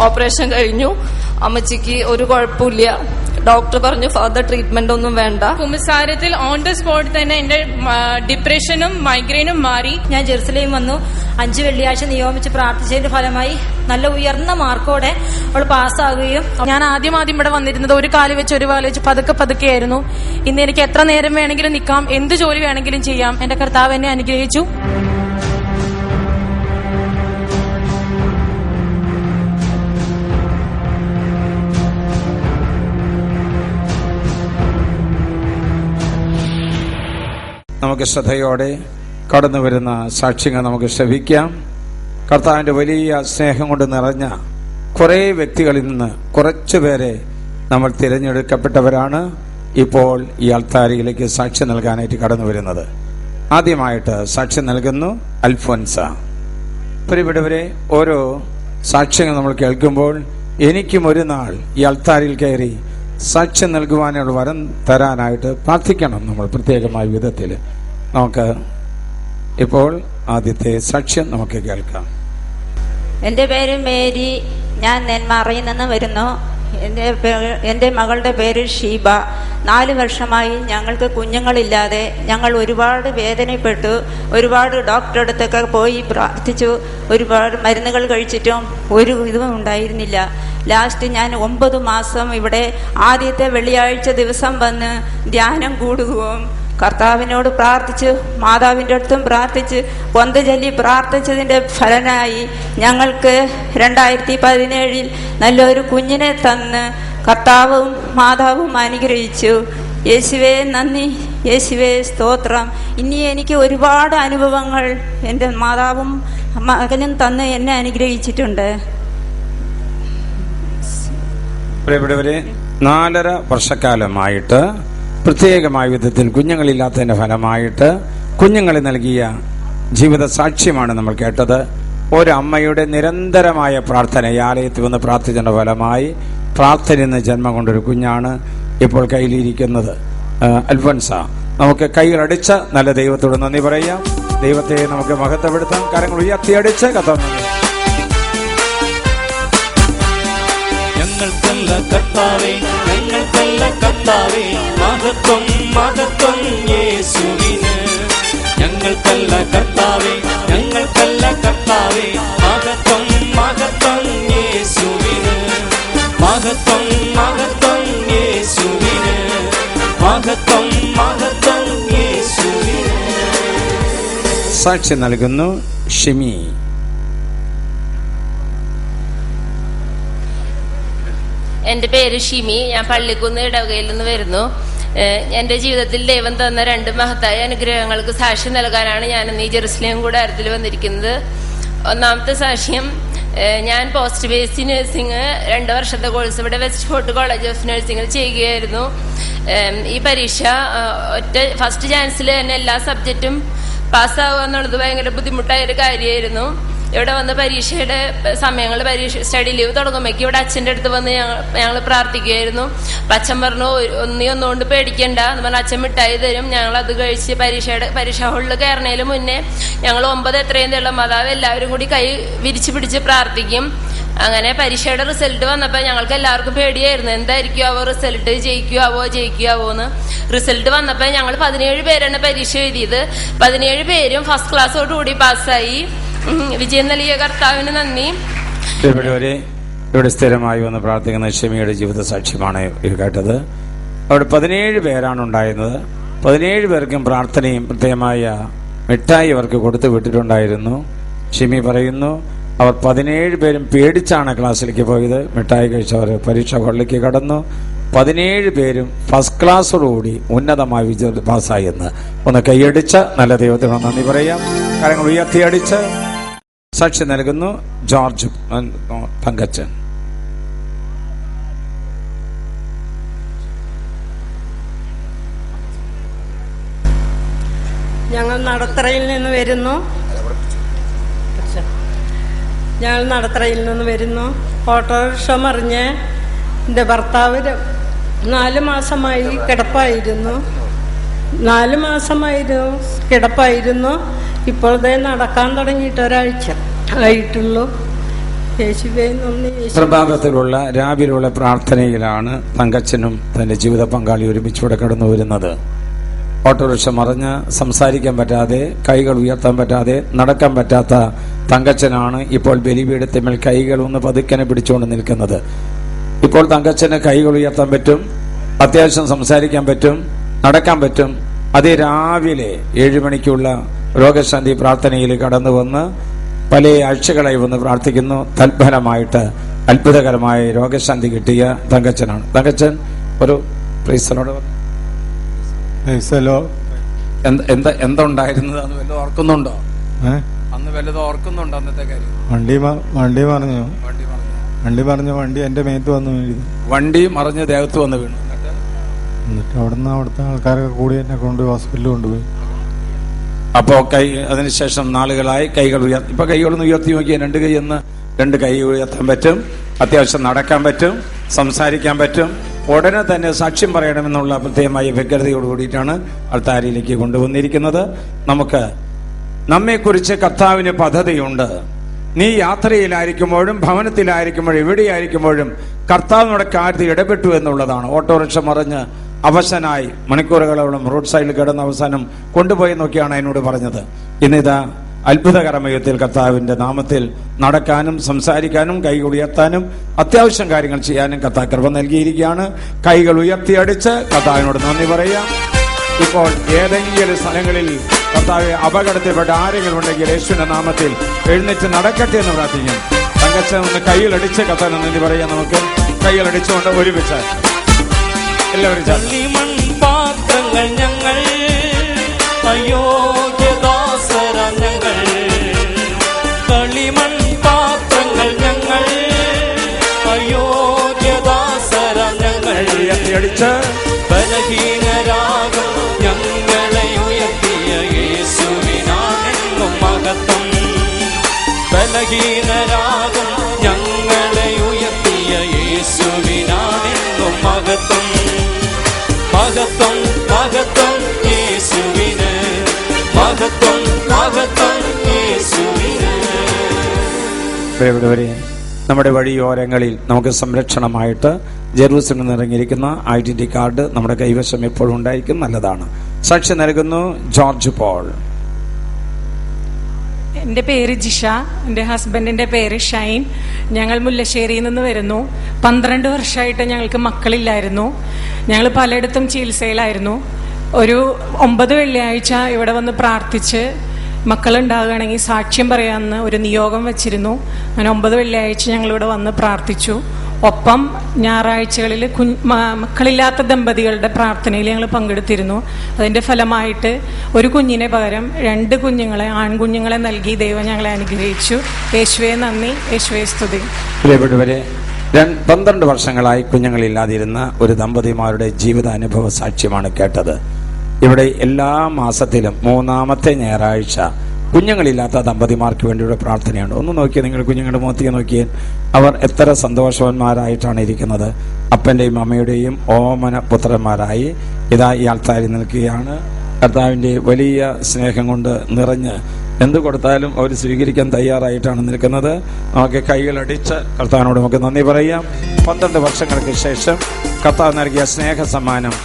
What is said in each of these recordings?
Operation കഴിഞ്ഞു. അമ്മച്ചിക്ക് ഒരു കുഴപ്പമില്ല. ഡോക്ടർ പറഞ്ഞു ഫർദർ ട്രീറ്റ്മെന്റ് ഒന്നും വേണ്ട. കുമ്പസാരത്തിൽ ഓൺ ദ സ്പോട്ട് തന്നെ എന്റെ ഡിപ്രഷനും മൈഗ്രെയിനും മാറി. ഞാൻ ജെറുസലേം വന്നു. 5 വെള്ളിയാഴ്ച നിയോഗിച്ച് പ്രാർത്ഥിച്ചതിന്റെ ഫലമായി നല്ല ഉയർന്ന മാർക്കോടെ അവൾ പാസ്സാകുകയും, ഞാൻ ആദ്യം ഇവിടെ വന്നിരുന്നത് ഒരു കാല് വെച്ച് ഒരു കാല് വെച്ച് പതുക്കെയായിരുന്നു. ഇന്ന് എനിക്ക് എത്ര നേരം വേണമെങ്കിലും നിൽക്കാം, എന്ത് ജോലി വേണമെങ്കിലും ചെയ്യാം. എന്റെ കർത്താവ് എന്നെ അനുഗ്രഹിച്ചു. നമുക്ക് ശ്രദ്ധയോടെ കടന്നു വരുന്ന സാക്ഷ്യങ്ങൾ നമുക്ക് ശ്രവിക്കാം. കർത്താവിന്റെ വലിയ സ്നേഹം കൊണ്ട് നിറഞ്ഞ കുറെ വ്യക്തികളിൽ നിന്ന് കുറച്ചുപേരെ നമ്മൾ തിരഞ്ഞെടുക്കപ്പെട്ടവരാണ് ഇപ്പോൾ ഈ അൾത്താരയിലേക്ക് സാക്ഷ്യം നൽകാനായിട്ട് കടന്നു വരുന്നത്. ആദ്യമായിട്ട് സാക്ഷ്യം നൽകുന്നു അൽഫോൻസ. പ്രിയപ്പെട്ടവരെ, ഓരോ സാക്ഷ്യങ്ങൾ നമ്മൾ കേൾക്കുമ്പോൾ എനിക്കും ഒരു നാൾ ഈ അൾത്താരയിൽ കയറി സാക്ഷ്യം നൽകുവാനുള്ള വരം തരാനായിട്ട് പ്രാർത്ഥിക്കണം നമ്മൾ പ്രത്യേകമായ വിധത്തിൽ. നമുക്ക് ഇപ്പോൾ ആദ്യത്തെ സാക്ഷ്യം നമുക്ക് കേൾക്കാം. എൻ്റെ പേര് മേരി. ഞാൻ നെന്മാറയിൽ നിന്ന് വരുന്നു. എൻ്റെ മകളുടെ പേര് ഷീബ. 4 വർഷമായി ഞങ്ങൾക്ക് കുഞ്ഞുങ്ങളില്ലാതെ ഞങ്ങൾ ഒരുപാട് വേദനപ്പെട്ടു. ഒരുപാട് ഡോക്ടറുടെ അടുത്തൊക്കെ പോയി പ്രാർത്ഥിച്ചു. ഒരുപാട് മരുന്നുകൾ കഴിച്ചിട്ടും ഒരു ഇതും ഉണ്ടായിരുന്നില്ല. ലാസ്റ്റ് ഞാൻ 9 മാസം ഇവിടെ ആദ്യത്തെ വെള്ളിയാഴ്ച ദിവസം വന്ന് ധ്യാനം കൂടുകയും കർത്താവിനോട് പ്രാർത്ഥിച്ച് മാതാവിൻ്റെ അടുത്തും പ്രാർത്ഥിച്ച് പൊന്ത ചൊല്ലി പ്രാർത്ഥിച്ചതിൻ്റെ ഫലനായി ഞങ്ങൾക്ക് 2017 നല്ലൊരു കുഞ്ഞിനെ തന്ന് കർത്താവും മാതാവും അനുഗ്രഹിച്ചു. യേശുവേ നന്ദി, യേശുവേ സ്തോത്രം. ഇനി എനിക്ക് ഒരുപാട് അനുഭവങ്ങൾ എൻ്റെ മാതാവും മകനും തന്ന് എന്നെ അനുഗ്രഹിച്ചിട്ടുണ്ട്. പ്രിയപ്പെട്ടവരെ, 4.5 വർഷക്കാലമായിട്ട് പ്രത്യേകമായ വിധത്തിൽ കുഞ്ഞുങ്ങളില്ലാത്തതിന്റെ ഫലമായിട്ട് കുഞ്ഞുങ്ങളെ നൽകിയ ജീവിത സാക്ഷ്യമാണ് നമ്മൾ കേട്ടത്. ഒരമ്മയുടെ നിരന്തരമായ പ്രാർത്ഥന, ഈ ആലയത്തിൽ വന്ന് പ്രാർത്ഥിച്ചതിന്റെ ഫലമായി പ്രാർത്ഥനയിൽ നിന്ന് ജന്മം കൊണ്ടൊരു കുഞ്ഞാണ് ഇപ്പോൾ കയ്യിലിരിക്കുന്നത്. അൽഫോൻസ, നമുക്ക് കൈകളടിച്ച നല്ല ദൈവത്തോട് നന്ദി പറയാം. ദൈവത്തെ നമുക്ക് മഹത്വപ്പെടുത്താം. കരങ്ങൾ ഉയർത്തിയടിച്ച് കർത്താവ് ഞങ്ങൾക്കല്ല കർത്താവേ, ഞങ്ങൾക്കല്ല കർത്താവേ, മഹത്വം മഹത്വം യേശുവിന്. ഞങ്ങൾക്കല്ല കർത്താവേ, ഞങ്ങൾക്കല്ല കർത്താവേ, മഹത്വം മഹത്വം യേശുവിന്. മഹത്വം മഹത്വം യേശുവിന്. മഹത്വം മഹത്വം യേശുവിന്. സാക്ഷ്യം നൽകുന്നു ഷിമി. എൻ്റെ പേര് ഷിമി. ഞാൻ പള്ളിക്കുന്ന് ഇടവകയിൽ നിന്ന് വരുന്നു. എൻ്റെ ജീവിതത്തിൽ ദൈവം തന്ന 2 മഹത്തായ അനുഗ്രഹങ്ങൾക്ക് സാക്ഷ്യം നൽകാനാണ് ഞാൻ ഇന്ന് ഈ ജെറുസലേം കൂടാരത്തിൽ വന്നിരിക്കുന്നത്. ഒന്നാമത്തെ സാക്ഷ്യം, ഞാൻ പോസ്റ്റ് ബേസിക് നഴ്സിംഗ് 2 വർഷത്തെ കോഴ്സ് ഇവിടെ വെസ്റ്റ് ഫോർട്ട് കോളേജ് ഓഫ് നഴ്സിംഗിൽ ചെയ്യുകയായിരുന്നു. ഈ പരീക്ഷ ഫസ്റ്റ് ചാൻസിൽ തന്നെ എല്ലാ സബ്ജക്റ്റും പാസ്സാവുക എന്നുള്ളത് ഭയങ്കര ബുദ്ധിമുട്ടായ ഒരു കാര്യമായിരുന്നു. ഇവിടെ വന്ന് പരീക്ഷയുടെ സമയങ്ങൾ, പരീക്ഷ സ്റ്റഡി ലീവ് തുടങ്ങുമ്പോഴേക്കും ഇവിടെ അച്ഛൻ്റെ അടുത്ത് വന്ന് ഞങ്ങൾ പ്രാർത്ഥിക്കുകയായിരുന്നു. അപ്പം അച്ഛൻ പറഞ്ഞു ഒന്നുകൊണ്ട് പേടിക്കണ്ട എന്ന് പറഞ്ഞാൽ അച്ഛൻ മിഠായി തരും. ഞങ്ങൾ അത് കഴിച്ച് പരീക്ഷാ ഹാളിൽ കയറുന്നതിന് മുന്നേ ഞങ്ങൾ 9 എത്രയും തള്ളും മാതാവ് എല്ലാവരും കൂടി കൈ വിരിച്ചു പിടിച്ച് പ്രാർത്ഥിക്കും. അങ്ങനെ പരീക്ഷയുടെ റിസൾട്ട് വന്നപ്പോൾ ഞങ്ങൾക്ക് എല്ലാവർക്കും പേടിയായിരുന്നു, എന്തായിരിക്കും ആവോ റിസൾട്ട്, ജയിക്കുവോ എന്ന്. റിസൾട്ട് വന്നപ്പോൾ ഞങ്ങൾ 17 പേരാണ് പരീക്ഷ എഴുതിയത്. 17 പേരും ഫസ്റ്റ് ക്ലാസ്സോടുകൂടി പാസ്സായി. വിജയം നൽകിയ കർത്താവിന് നന്ദി. ഇവിടെ സ്ഥിരമായി വന്ന് പ്രാർത്ഥിക്കുന്ന ഷമിയുടെ ജീവിത സാക്ഷ്യമാണ് കേട്ടത്. അവിടെ 17 പേരാണ് ഉണ്ടായിരുന്നത്. 17 പേർക്കും പ്രാർത്ഥനയും പ്രത്യേകമായ മിഠായി അവർക്ക് കൊടുത്തു വിട്ടിട്ടുണ്ടായിരുന്നു. ഷമി പറയുന്നു, അവർ 17 പേരും പേടിച്ചാണ് ക്ലാസ്സിലേക്ക് പോയത്. മിഠായി കഴിച്ചവർ പരീക്ഷ ഹാളിലേക്ക് കടന്നു. 17 പേരും ഫസ്റ്റ് ക്ലാസ്സോടുകൂടി ഉന്നതമായ വിജയം പാസ്സായി എന്ന് ഒന്ന് കൈയടിച്ച നല്ല ദൈവത്തിന് നന്ദി പറയാം. കാര്യങ്ങൾ ഉയർത്തിയടിച്ച് സാക്ഷ്യം നൽകുന്നു ജോർജ് തങ്കച്ചൻ. ഞങ്ങൾ നടത്തറയിൽ നിന്ന് വരുന്നു. ഓട്ടോറിക്ഷ മറിഞ്ഞ് എൻ്റെ ഭർത്താവ് 4 മാസമായി കിടപ്പായിരുന്നു. 4 കിടപ്പായിരുന്നു. ഇപ്പോഴത്തെ നടക്കാൻ തുടങ്ങിയിട്ട് 1 ആഴ്ച ആയിട്ടുള്ളൂ. യേശുവേ നന്ദി. പ്രഭാതത്തിലുള്ള രാവിലെയുള്ള പ്രാർത്ഥനയിലാണ് തങ്കച്ചനും തന്റെ ജീവിത പങ്കാളി ഒരുമിച്ചൂടെ കടന്നു വരുന്നത്. ഓട്ടോറിക്ഷ മറിഞ്ഞ് സംസാരിക്കാൻ പറ്റാതെ, കൈകൾ ഉയർത്താൻ പറ്റാതെ, നടക്കാൻ പറ്റാത്ത തങ്കച്ചനാണ് ഇപ്പോൾ ബലിപീഠത്തിന്മേൽ കൈകൾ ഒന്ന് പതുക്കനെ പിടിച്ചുകൊണ്ട് നിൽക്കുന്നത്. ഇപ്പോൾ തങ്കച്ചന് കൈകൾ ഉയർത്താൻ പറ്റും, അത്യാവശ്യം സംസാരിക്കാൻ പറ്റും, നടക്കാൻ പറ്റും. അതേ രാവിലെ 7 മണിക്കുള്ള രോഗശാന്തി പ്രാർത്ഥനയിൽ കടന്നു വന്ന് പല ആഴ്ചകളായി വന്ന് പ്രാർത്ഥിക്കുന്നു. തൽഫലമായിട്ട് അത്ഭുതകരമായ രോഗശാന്തി കിട്ടിയ തങ്കച്ചനാണ്. തങ്കച്ചൻ ഒരു പ്രൈസലോട് എന്തുണ്ടായിരുന്നത് അന്ന് വല്ലതും ഓർക്കുന്നുണ്ടോ? അന്ന് വല്ലതും ഓർക്കുന്നുണ്ടോ അന്നത്തെ കാര്യം? വണ്ടി എന്റെ മേത്ത് വന്ന് വീഴുന്നു. വണ്ടി മറിഞ്ഞ് ദേഹത്ത് വന്ന് വീണു. എന്നിട്ട് അവിടുത്തെ ആൾക്കാരൊക്കെ കൂടി എന്നെ കൊണ്ട് ഹോസ്പിറ്റലിൽ കൊണ്ടുപോയി. അപ്പോ അതിനുശേഷം നാളുകളായി കൈകൾ ഉയർത്തി. ഇപ്പൊ കൈകളൊന്ന് ഉയർത്തി നോക്കിയാൽ 2 കൈ എന്ന് 2 കൈ ഉയർത്താൻ പറ്റും, അത്യാവശ്യം നടക്കാൻ പറ്റും, സംസാരിക്കാൻ പറ്റും. ഉടനെ തന്നെ സാക്ഷ്യം പറയണമെന്നുള്ള പ്രത്യേകമായ വ്യഗ്രതയോട് കൂടിയിട്ടാണ് അൾത്താരയിലേക്ക് കൊണ്ടുവന്നിരിക്കുന്നത്. നമുക്ക് നമ്മെക്കുറിച്ച് കർത്താവിന് പദ്ധതിയുണ്ട്. നീ യാത്രയിലായിരിക്കുമ്പോഴും ഭവനത്തിലായിരിക്കുമ്പോഴും എവിടെയായിരിക്കുമ്പോഴും കർത്താവിനോട് കാര്യത്തിൽ ഇടപെട്ടു എന്നുള്ളതാണ്. ഓട്ടോറിക്ഷ മറിഞ്ഞ് അവശനായി മണിക്കൂറുകളോളം റോഡ് സൈഡിൽ കിടന്ന അവസാനം കൊണ്ടുപോയി നോക്കിയാണ് എന്നോട് പറഞ്ഞത്. ഇന്നിതാ അത്ഭുതകരമയത്തിൽ കർത്താവിന്റെ നാമത്തിൽ നടക്കാനും സംസാരിക്കാനും കൈകൾ ഉയർത്താനും അത്യാവശ്യം കാര്യങ്ങൾ ചെയ്യാനും കർത്താവ് കൃപ നൽകിയിരിക്കുകയാണ്. കൈകൾ ഉയർത്തിയടിച്ച് കർത്താവിനോട് നന്ദി പറയാം. ഇപ്പോൾ ഏതെങ്കിലും സ്ഥലങ്ങളിൽ കർത്താവ് അപകടത്തിൽപ്പെട്ട ആരെങ്കിലും ഉണ്ടെങ്കിൽ യേശുവിന്റെ നാമത്തിൽ എഴുന്നേറ്റ് നടക്കട്ടെ എന്ന് പ്രാർത്ഥിക്കും. തങ്കച്ചൻ ഒന്ന് കൈയിലടിച്ച് കർത്താവിന് നന്ദി പറയാം. നമുക്ക് കൈയിലടിച്ചുകൊണ്ട് ഒരുമിച്ച് എല്ലാവരും പാത്രങ്ങൾ ഞങ്ങൾ അയോഗ്യദാസര ഞങ്ങൾ, കളിമൺ പാത്രങ്ങൾ ഞങ്ങൾ അയോഗ്യദാസര ഞങ്ങൾ, അടിച്ച് ബലഹീനരാകും ഞങ്ങളെ ഉയർത്തിയ യേശുവിനാണെന്നും മഹത്വം. ബലഹീനരാകും ഞങ്ങളെ ഉയർത്തിയ യേശുവിനാണെന്നും മഹത്വം. മഹത്വം മഹത്വം യേശുവിന്, മഹത്വം മഹത്വം യേശുവിന്. നമ്മുടെ വഴിയോരങ്ങളിൽ നമുക്ക് സംരക്ഷണമായിട്ട് ജെറൂസലമിൽ നിന്നിറങ്ങിയിരിക്കുന്ന ഐഡന്റിറ്റി കാർഡ് നമ്മുടെ കൈവശം എപ്പോഴും ഉണ്ടായിരിക്കും, നല്ലതാണ്. സാക്ഷി നൽകുന്നു ജോർജ് പോൾ. എൻ്റെ പേര് ജിഷ, എൻ്റെ ഹസ്ബൻഡിൻ്റെ പേര് ഷൈൻ. ഞങ്ങൾ മുല്ലശ്ശേരിയിൽ നിന്ന് വരുന്നു. 12 വർഷമായിട്ട് ഞങ്ങൾക്ക് മക്കളില്ലായിരുന്നു. ഞങ്ങൾ പലയിടത്തും ചികിത്സയിലായിരുന്നു. ഒരു 9 വെള്ളിയാഴ്ച ഇവിടെ വന്ന് പ്രാർത്ഥിച്ച് മക്കളുണ്ടാകുകയാണെങ്കിൽ സാക്ഷ്യം പറയാമെന്ന് ഒരു നിയോഗം വെച്ചിരുന്നു. അങ്ങനെ 9 വെള്ളിയാഴ്ച ഞങ്ങളിവിടെ വന്ന് പ്രാർത്ഥിച്ചു. ഒപ്പം ഞായറാഴ്ചകളിൽ മക്കളില്ലാത്ത ദമ്പതികളുടെ പ്രാർത്ഥനയിൽ ഞങ്ങൾ പങ്കെടുത്തിരുന്നു. അതിന്റെ ഫലമായിട്ട് ഒരു കുഞ്ഞിനെ പകരം 2 കുഞ്ഞുങ്ങളെ, ആൺകുഞ്ഞുങ്ങളെ നൽകി ദൈവം ഞങ്ങളെ അനുഗ്രഹിച്ചു. യേശുവേ നന്ദി, യേശുവേ സ്തുതി. 12 വർഷങ്ങളായി കുഞ്ഞുങ്ങളില്ലാതിരുന്ന ഒരു ദമ്പതിമാരുടെ ജീവിതാനുഭവ സാക്ഷ്യമാണ് കേട്ടത്. ഇവിടെ എല്ലാ മാസത്തിലും 3-ാമത്തെ ഞായറാഴ്ച കുഞ്ഞുങ്ങളില്ലാത്ത ദമ്പതിമാർക്ക് വേണ്ടിയുള്ള പ്രാർത്ഥനയുണ്ട്. ഒന്ന് നോക്കിയാൽ നിങ്ങൾ കുഞ്ഞുങ്ങളുടെ മുഖത്തേക്ക് നോക്കിയാൽ അവർ എത്ര സന്തോഷവാന്മാരായിട്ടാണ് ഇരിക്കുന്നത്. അപ്പന്റെയും അമ്മയുടെയും ഓമന പുത്രന്മാരായി ഇതാ ഈ ആൾത്താരിൽ നിൽക്കുകയാണ്. കർത്താവിന്റെ വലിയ സ്നേഹം കൊണ്ട് നിറഞ്ഞ് എന്ത് കൊടുത്താലും അവർ സ്വീകരിക്കാൻ തയ്യാറായിട്ടാണ് നിൽക്കുന്നത്. നമുക്ക് കൈകളടിച്ച് കർത്താവിനോട് നമുക്ക് നന്ദി പറയാം. 12 വർഷങ്ങൾക്ക് ശേഷം കർത്താവ് നൽകിയ സ്നേഹ സമ്മാനം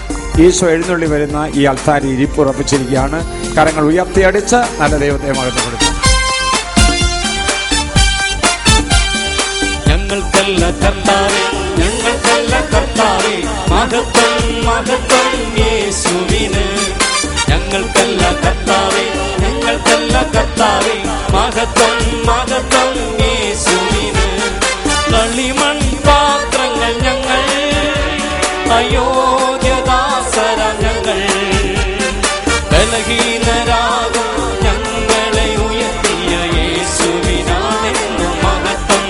ഈശോ എഴുന്നള്ളി വരുന്ന ഈ ആൾത്താരി ഇരിപ്പുറപ്പിച്ചിരിക്കുകയാണ്. കരങ്ങൾ ഉയർത്തിയടിച്ച് നല്ല ദൈവത്തെ മഹത്വപ്പെടുത്തും. ഞങ്ങൾക്കല്ല കർത്താവേ, ഞങ്ങൾക്കല്ല കർത്താവേ, മഹത്വം മഹത്വം യേശുവിന്. ഞങ്ങൾക്കല്ല കർത്താവേ, ഞങ്ങൾക്കല്ല കർത്താവേ, മഹത്വം മഹത്വം യേശുവിന്. കളിമൺ പാത്രങ്ങൾ ഞങ്ങൾ അയോഗ്യദാസര ഞങ്ങൾ, ബലഹീനരാകും ഞങ്ങളെ ഉയർത്തിയ യേശുവിനാണെന്നും മഹത്വം.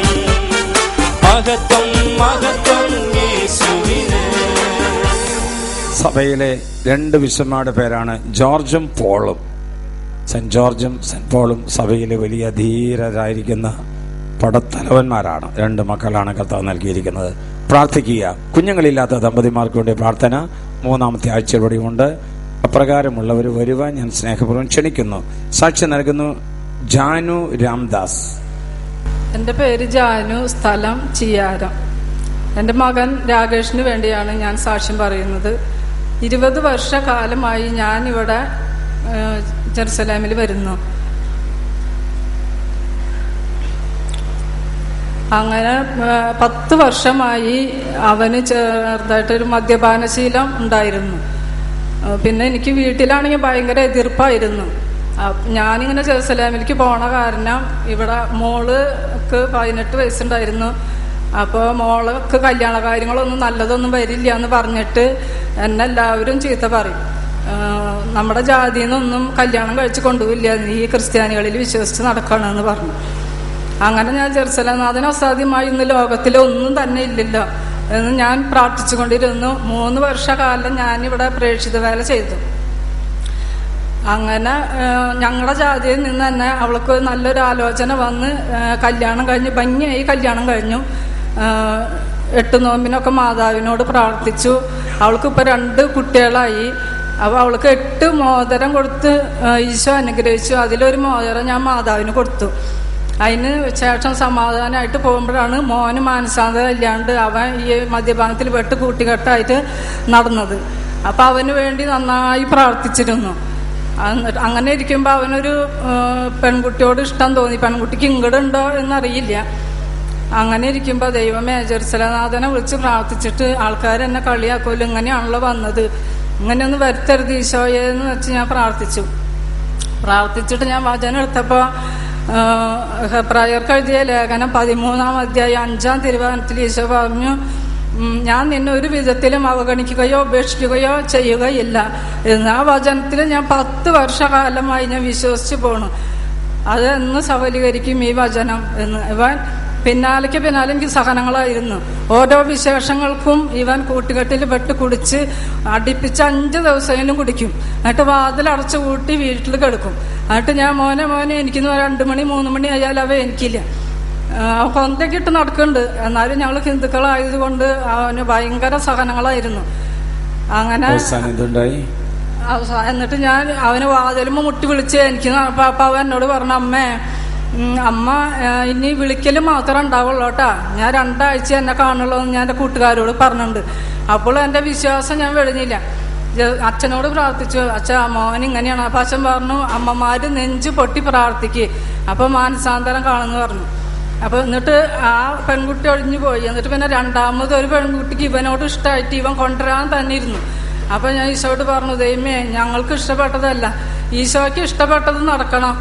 മഹത്വം മഹത്വം യേശുവിന്. സഭയിലെ 2 വിശുദ്ധന്മാരുടെ പേരാണ് ജോർജും പോളും. സെന്റ് ജോർജും സെന്റ് പോളും സഭയിലെ വലിയ ധീരരായിരിക്കുന്ന പടത്തലവന്മാരാണ്. 2 മക്കളാണ് കർത്താവ് നൽകിയിരിക്കുന്നത്. പ്രാർത്ഥിക്കുക. കുഞ്ഞുങ്ങളില്ലാത്ത ദമ്പതിമാർക്ക് വേണ്ടി പ്രാർത്ഥന 3-ാമത്തെ ആഴ്ചയിലൂടെയുണ്ട്. അപ്രകാരമുള്ളവർ വരുവാൻ ഞാൻ സ്നേഹപൂർവ്വം ക്ഷണിക്കുന്നു. സാക്ഷി നൽകുന്നു ജാനു രാംദാസ്. എൻ്റെ പേര് ജാനു, സ്ഥലം ചിയാരം. എൻ്റെ മകൻ രാകേഷിന് വേണ്ടിയാണ് ഞാൻ സാക്ഷ്യം പറയുന്നത്. 20 വർഷക്കാലമായി ഞാനിവിടെ ജെറുസലേമിൽ വരുന്നു. അങ്ങനെ 10 വർഷമായി അവന് ചെറുതായിട്ടൊരു മദ്യപാനശീലം ഉണ്ടായിരുന്നു. പിന്നെ എനിക്ക് വീട്ടിലാണെങ്കിൽ ഭയങ്കര എതിർപ്പായിരുന്നു. ഞാനിങ്ങനെ ജെറുസലേമിലേക്ക് പോണ കാരണം ഇവിടെ മോൾക്ക് 18 വയസ്സുണ്ടായിരുന്നു. അപ്പോൾ മോൾക്ക് കല്യാണ കാര്യങ്ങളൊന്നും നല്ലതൊന്നും വരില്ല എന്ന് പറഞ്ഞിട്ട് എന്നെ എല്ലാവരും ചീത്ത പറയും. നമ്മുടെ ജാതിയിൽ നിന്നൊന്നും കല്യാണം കഴിച്ച് കൊണ്ടുപോയില്ല, നീ ക്രിസ്ത്യാനികളിൽ വിശ്വസിച്ച് നടക്കണമെന്ന് പറഞ്ഞു. അങ്ങനെ ഞാൻ ജെറുസലേം നാഥന് അസാധ്യമായി ഇന്ന് ലോകത്തിലൊന്നും തന്നെ ഇല്ലല്ലോ എന്ന് ഞാൻ പ്രാർത്ഥിച്ചുകൊണ്ടിരുന്നു. 3 വർഷക്കാലം ഞാനിവിടെ പ്രേക്ഷിത വേല ചെയ്തു. അങ്ങനെ ഞങ്ങളുടെ ജാതിയിൽ നിന്ന് തന്നെ അവൾക്ക് നല്ലൊരു ആലോചന വന്ന് കല്യാണം കഴിഞ്ഞ് ഭംഗിയായി കല്യാണം കഴിഞ്ഞു. 8 നോമ്പിനൊക്കെ മാതാവിനോട് പ്രാർത്ഥിച്ചു. അവൾക്ക് ഇപ്പോൾ 2 കുട്ടികളായി. അപ്പോൾ അവൾക്ക് 8 മോതിരം കൊടുത്ത് ഈശോ അനുഗ്രഹിച്ചു. അതിലൊരു മോതിരം ഞാൻ മാതാവിന് കൊടുത്തു. അതിന് ശേഷം സമാധാനമായിട്ട് പോകുമ്പോഴാണ് മോന് മാനസാന്തരം ഇല്ലാണ്ട് അവൻ ഈ മദ്യപാനത്തിൽ പെട്ട് കൂട്ടിക്കെട്ടായിട്ട് നടന്നത്. അപ്പം അവന് വേണ്ടി നന്നായി പ്രാർത്ഥിച്ചിരുന്നു. അങ്ങനെ ഇരിക്കുമ്പോൾ അവനൊരു പെൺകുട്ടിയോട് ഇഷ്ടം തോന്നി. പെൺകുട്ടിക്ക് ഇങ്ങടുണ്ടോ എന്നറിയില്ല. അങ്ങനെ ഇരിക്കുമ്പോൾ ദൈവമേ, ജെറുസലേനാഥനെ വിളിച്ച് പ്രാർത്ഥിച്ചിട്ട് ആൾക്കാർ എന്നെ കളിയാക്കുമല്ലോ, ഇങ്ങനെയാണല്ലോ വന്നത്, ഇങ്ങനെയൊന്നും വരുത്തരുത് ഈശോയെ എന്ന് വെച്ച് ഞാൻ പ്രാർത്ഥിച്ചിട്ട് ഞാൻ വചനം എടുത്തപ്പോൾ ഹെബ്രായർക്ക് എഴുതിയ ലേഖനം 13-ാം അധ്യായം 5-ാം തിരുവചനത്തിൽ ഈശോ പറഞ്ഞു, ഞാൻ നിന്നെ ഒരു വിധത്തിലും അവഗണിക്കുകയോ ഉപേക്ഷിക്കുകയോ ചെയ്യുകയില്ല എന്ന്. ആ വചനത്തിൽ ഞാൻ 10 വർഷക്കാലമായി ഞാൻ വിശ്വസിച്ച് പോണു. അത് എന്ന് സഫലീകരിക്കും ഈ വചനം എന്ന്. ഇവൻ പിന്നാലെ എനിക്ക് സഹനങ്ങളായിരുന്നു. ഓരോ വിശേഷങ്ങൾക്കും ഇവൻ കൂട്ടുകെട്ടിൽ പെട്ട് കുടിച്ച് അടുപ്പിച്ച് 5 ദിവസമെങ്കിലും കുടിക്കും. എന്നിട്ട് വാതിലടച്ച് കൂട്ടി വീട്ടിൽ കിടക്കും. എന്നിട്ട് ഞാൻ മോനെ എനിക്കെന്ന് 2 മണി 3 മണി ആയാലും അവ എനിക്കില്ല. കൊന്തയ്ക്ക് ഇട്ട് നടക്കുന്നുണ്ട്. എന്നാലും ഞങ്ങൾ ഹിന്ദുക്കളായതുകൊണ്ട് അവന് ഭയങ്കര സഹനങ്ങളായിരുന്നു. അങ്ങനെ എന്നിട്ട് ഞാൻ അവന് വാതിലുമ്പോൾ മുട്ടി വിളിച്ച് എനിക്ക് അപ്പൊ അവൻ എന്നോട് പറഞ്ഞു, അമ്മ ഇനി വിളിക്കൽ മാത്രം ഉണ്ടാവുള്ളൂ കേട്ടാ, ഞാൻ 2 ആഴ്ച എന്നെ കാണുള്ളൂ എന്ന് ഞാൻ എൻ്റെ കൂട്ടുകാരോട് പറഞ്ഞിട്ടുണ്ട്. അപ്പോൾ എൻ്റെ വിശ്വാസം ഞാൻ വെടിഞ്ഞില്ല. അച്ഛനോട് പ്രാർത്ഥിച്ചു, അച്ഛാ മോൻ ഇങ്ങനെയാണ്. അപ്പം അച്ഛൻ പറഞ്ഞു, അമ്മമാര് നെഞ്ച് പൊട്ടി പ്രാർത്ഥിക്കുക, അപ്പൊ മാനസാന്തരം കാണുമെന്ന് പറഞ്ഞു. അപ്പൊ എന്നിട്ട് ആ പെൺകുട്ടി ഒഴിഞ്ഞു പോയി. എന്നിട്ട് പിന്നെ 2ാമത് ഒരു പെൺകുട്ടിക്ക് ഇവനോട് ഇഷ്ടമായിട്ട് ഇവൻ കൊണ്ടുവരാൻ തന്നെ ഇരുന്നു. അപ്പൊ ഞാൻ ഈശോയോട് പറഞ്ഞു, ദൈവമേ, ഞങ്ങൾക്ക് ഇഷ്ടപ്പെട്ടതല്ല, ഈശോയ്ക്ക് ഇഷ്ടപ്പെട്ടത് നടക്കണം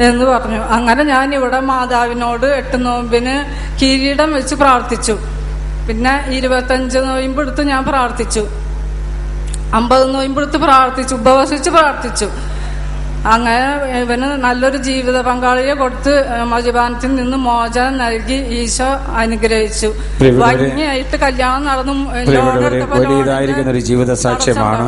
എന്ന് പറഞ്ഞു. അങ്ങനെ ഞാൻ ഇവിടെ മാതാവിനോട് 8 നോമ്പിന് കിരീടം വെച്ച് പ്രാർത്ഥിച്ചു. പിന്നെ 25 നോയമ്പെടുത്ത് ഞാൻ പ്രാർത്ഥിച്ചു. 50 നോയമ്പെടുത്ത് പ്രാർത്ഥിച്ചു, ഉപവസിച്ച് പ്രാർത്ഥിച്ചു. അങ്ങനെ ഇവന് നല്ലൊരു ജീവിത പങ്കാളിയെ കൊടുത്ത് മദ്യപാനത്തിൽ നിന്ന് മോചനം നൽകി ഈശോ അനുഗ്രഹിച്ചു. ഭംഗിയായിട്ട് കല്യാണം നടന്നു. വലിയതായിരിക്കുന്ന ഒരു ജീവിത സാക്ഷ്യമാണ്.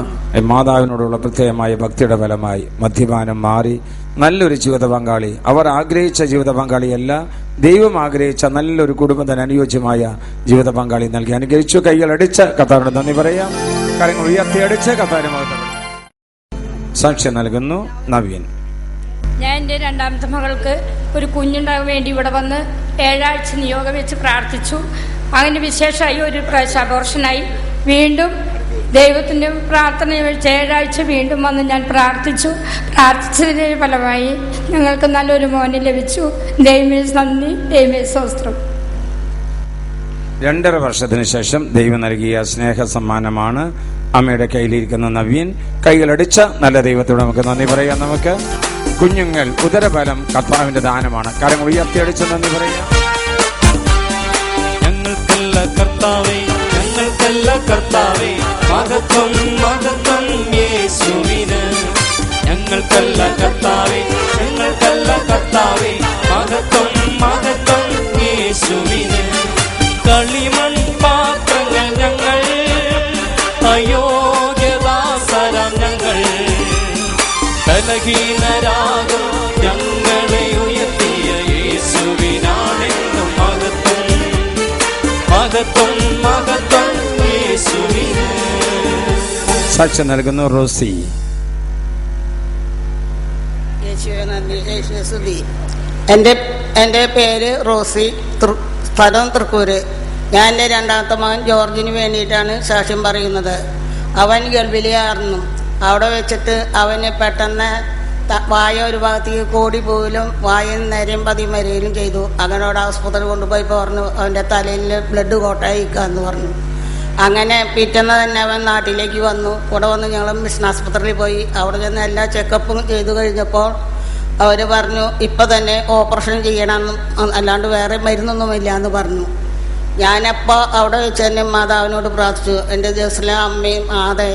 മാതാവിനോടുള്ള പ്രത്യേകമായ ഭക്തിയുടെ ഫലമായി മദ്യപാനം മാറി നല്ലൊരു ജീവിത പങ്കാളി, അവർ ആഗ്രഹിച്ച ജീവിത പങ്കാളിയല്ല, ദൈവം ആഗ്രഹിച്ച നല്ലൊരു കുടുംബത്തിന് അനുയോജ്യമായ ജീവിത പങ്കാളി നൽകി അനുഗ്രഹിച്ചു. കൈകളടിച്ച് കർത്താവിനോട് നന്ദി പറയാം. കാര്യങ്ങൾ ഉയർത്തിയടിച്ച് കർത്താവിനെ സാക്ഷ്യം നൽകുന്നു നവീൻ. ഞാൻ എൻ്റെ 2ാമത്തെ മകൾക്ക് ഒരു കുഞ്ഞുണ്ടാകാൻ വേണ്ടി ഇവിടെ വന്ന് 7 ആഴ്ച നിയോഗം വെച്ച് പ്രാർത്ഥിച്ചു. അങ്ങനെ വിശേഷമായി ഒരു പ്രാവശ്യം അബോർഷനായി. വീണ്ടും ദൈവത്തിൻ്റെ പ്രാർത്ഥന വെച്ച് 7 ആഴ്ച വീണ്ടും വന്ന് ഞാൻ പ്രാർത്ഥിച്ചതിൻ്റെ ഫലമായി ഞങ്ങൾക്ക് നല്ലൊരു മോനെ ലഭിച്ചു. ദൈവമേ നന്ദി, ദൈവമേ സ്തോത്രം. 2.5 വർഷത്തിന് ശേഷം ദൈവം നൽകിയ സ്നേഹ സമ്മാനമാണ് അമ്മയുടെ കയ്യിലിരിക്കുന്ന നവീൻ. കൈകളടിച്ച നല്ല ദൈവത്തോട് നമുക്ക് നന്ദി പറയാം. നമുക്ക് കുഞ്ഞുങ്ങൾ ഉദരബലം കർത്താവിന്റെ ദാനമാണ്. കാര്യങ്ങൾ ഉയർത്തിയടിച്ച് നന്ദി പറയാം. ഞങ്ങൾക്കല്ല കർത്താവേ മഹത്വം മഹത്വം യേശുവിന്. ഞങ്ങൾക്കല്ല കർത്താവേ മഹത്വം മഹത്വം യേശുവിന്. കളിമൺ പാത്രങ്ങൾ ഞങ്ങൾ, അയോഗ്യദാസരാം ഞങ്ങൾ, ബലഹീനരാകും ഞങ്ങളെ ഉയർത്തിയ യേശുവിനാണെന്നും മഹത്വം മഹത്വം മഹത്വം യേശുവിന്. സാക്ഷ്യം നൽകുന്നു റോസി. യേശുവേ നന്ദി, യേശുവേ സ്തുതി. എൻ്റെ പേര് റോസി, സ്ഥലം തൃക്കൂര്. ഞാൻ എൻ്റെ രണ്ടാമത്തെ മകൻ ജോർജിന് വേണ്ടിയിട്ടാണ് സാക്ഷ്യം പറയുന്നത്. അവൻ ഗർഭിണിയായിരുന്നു. അവിടെ വെച്ചിട്ട് അവന് പെട്ടെന്ന് വായ ഒരു ഭാഗത്തേക്ക് കോടി പോലും വായയിൽ നേരെയും പതിമരയിലും ചെയ്തു. അങ്ങനോട് ആസ്പത്രി കൊണ്ടുപോയി പറഞ്ഞു അവൻ്റെ തലയിൽ ബ്ലഡ് കോട്ടായിക്കാന്ന് പറഞ്ഞു. അങ്ങനെ പിറ്റേന്ന് തന്നെ അവൻ നാട്ടിലേക്ക് വന്നു. ഇവിടെ വന്ന് ഞങ്ങൾ മിഷൻ ആസ്പത്രിയിൽ പോയി. അവിടെ ചെന്ന് എല്ലാ ചെക്കപ്പും ചെയ്തു കഴിഞ്ഞപ്പോൾ അവർ പറഞ്ഞു ഇപ്പം തന്നെ ഓപ്പറേഷൻ ചെയ്യണമെന്നും അല്ലാണ്ട് വേറെ മരുന്നൊന്നുമില്ല എന്ന് പറഞ്ഞു. ഞാനപ്പോൾ അവിടെ വെച്ച് തന്നെ മാതാവിനോട് പ്രാർത്ഥിച്ചു. എൻ്റെ ജേഴ്സിലെ അമ്മയും ആദേ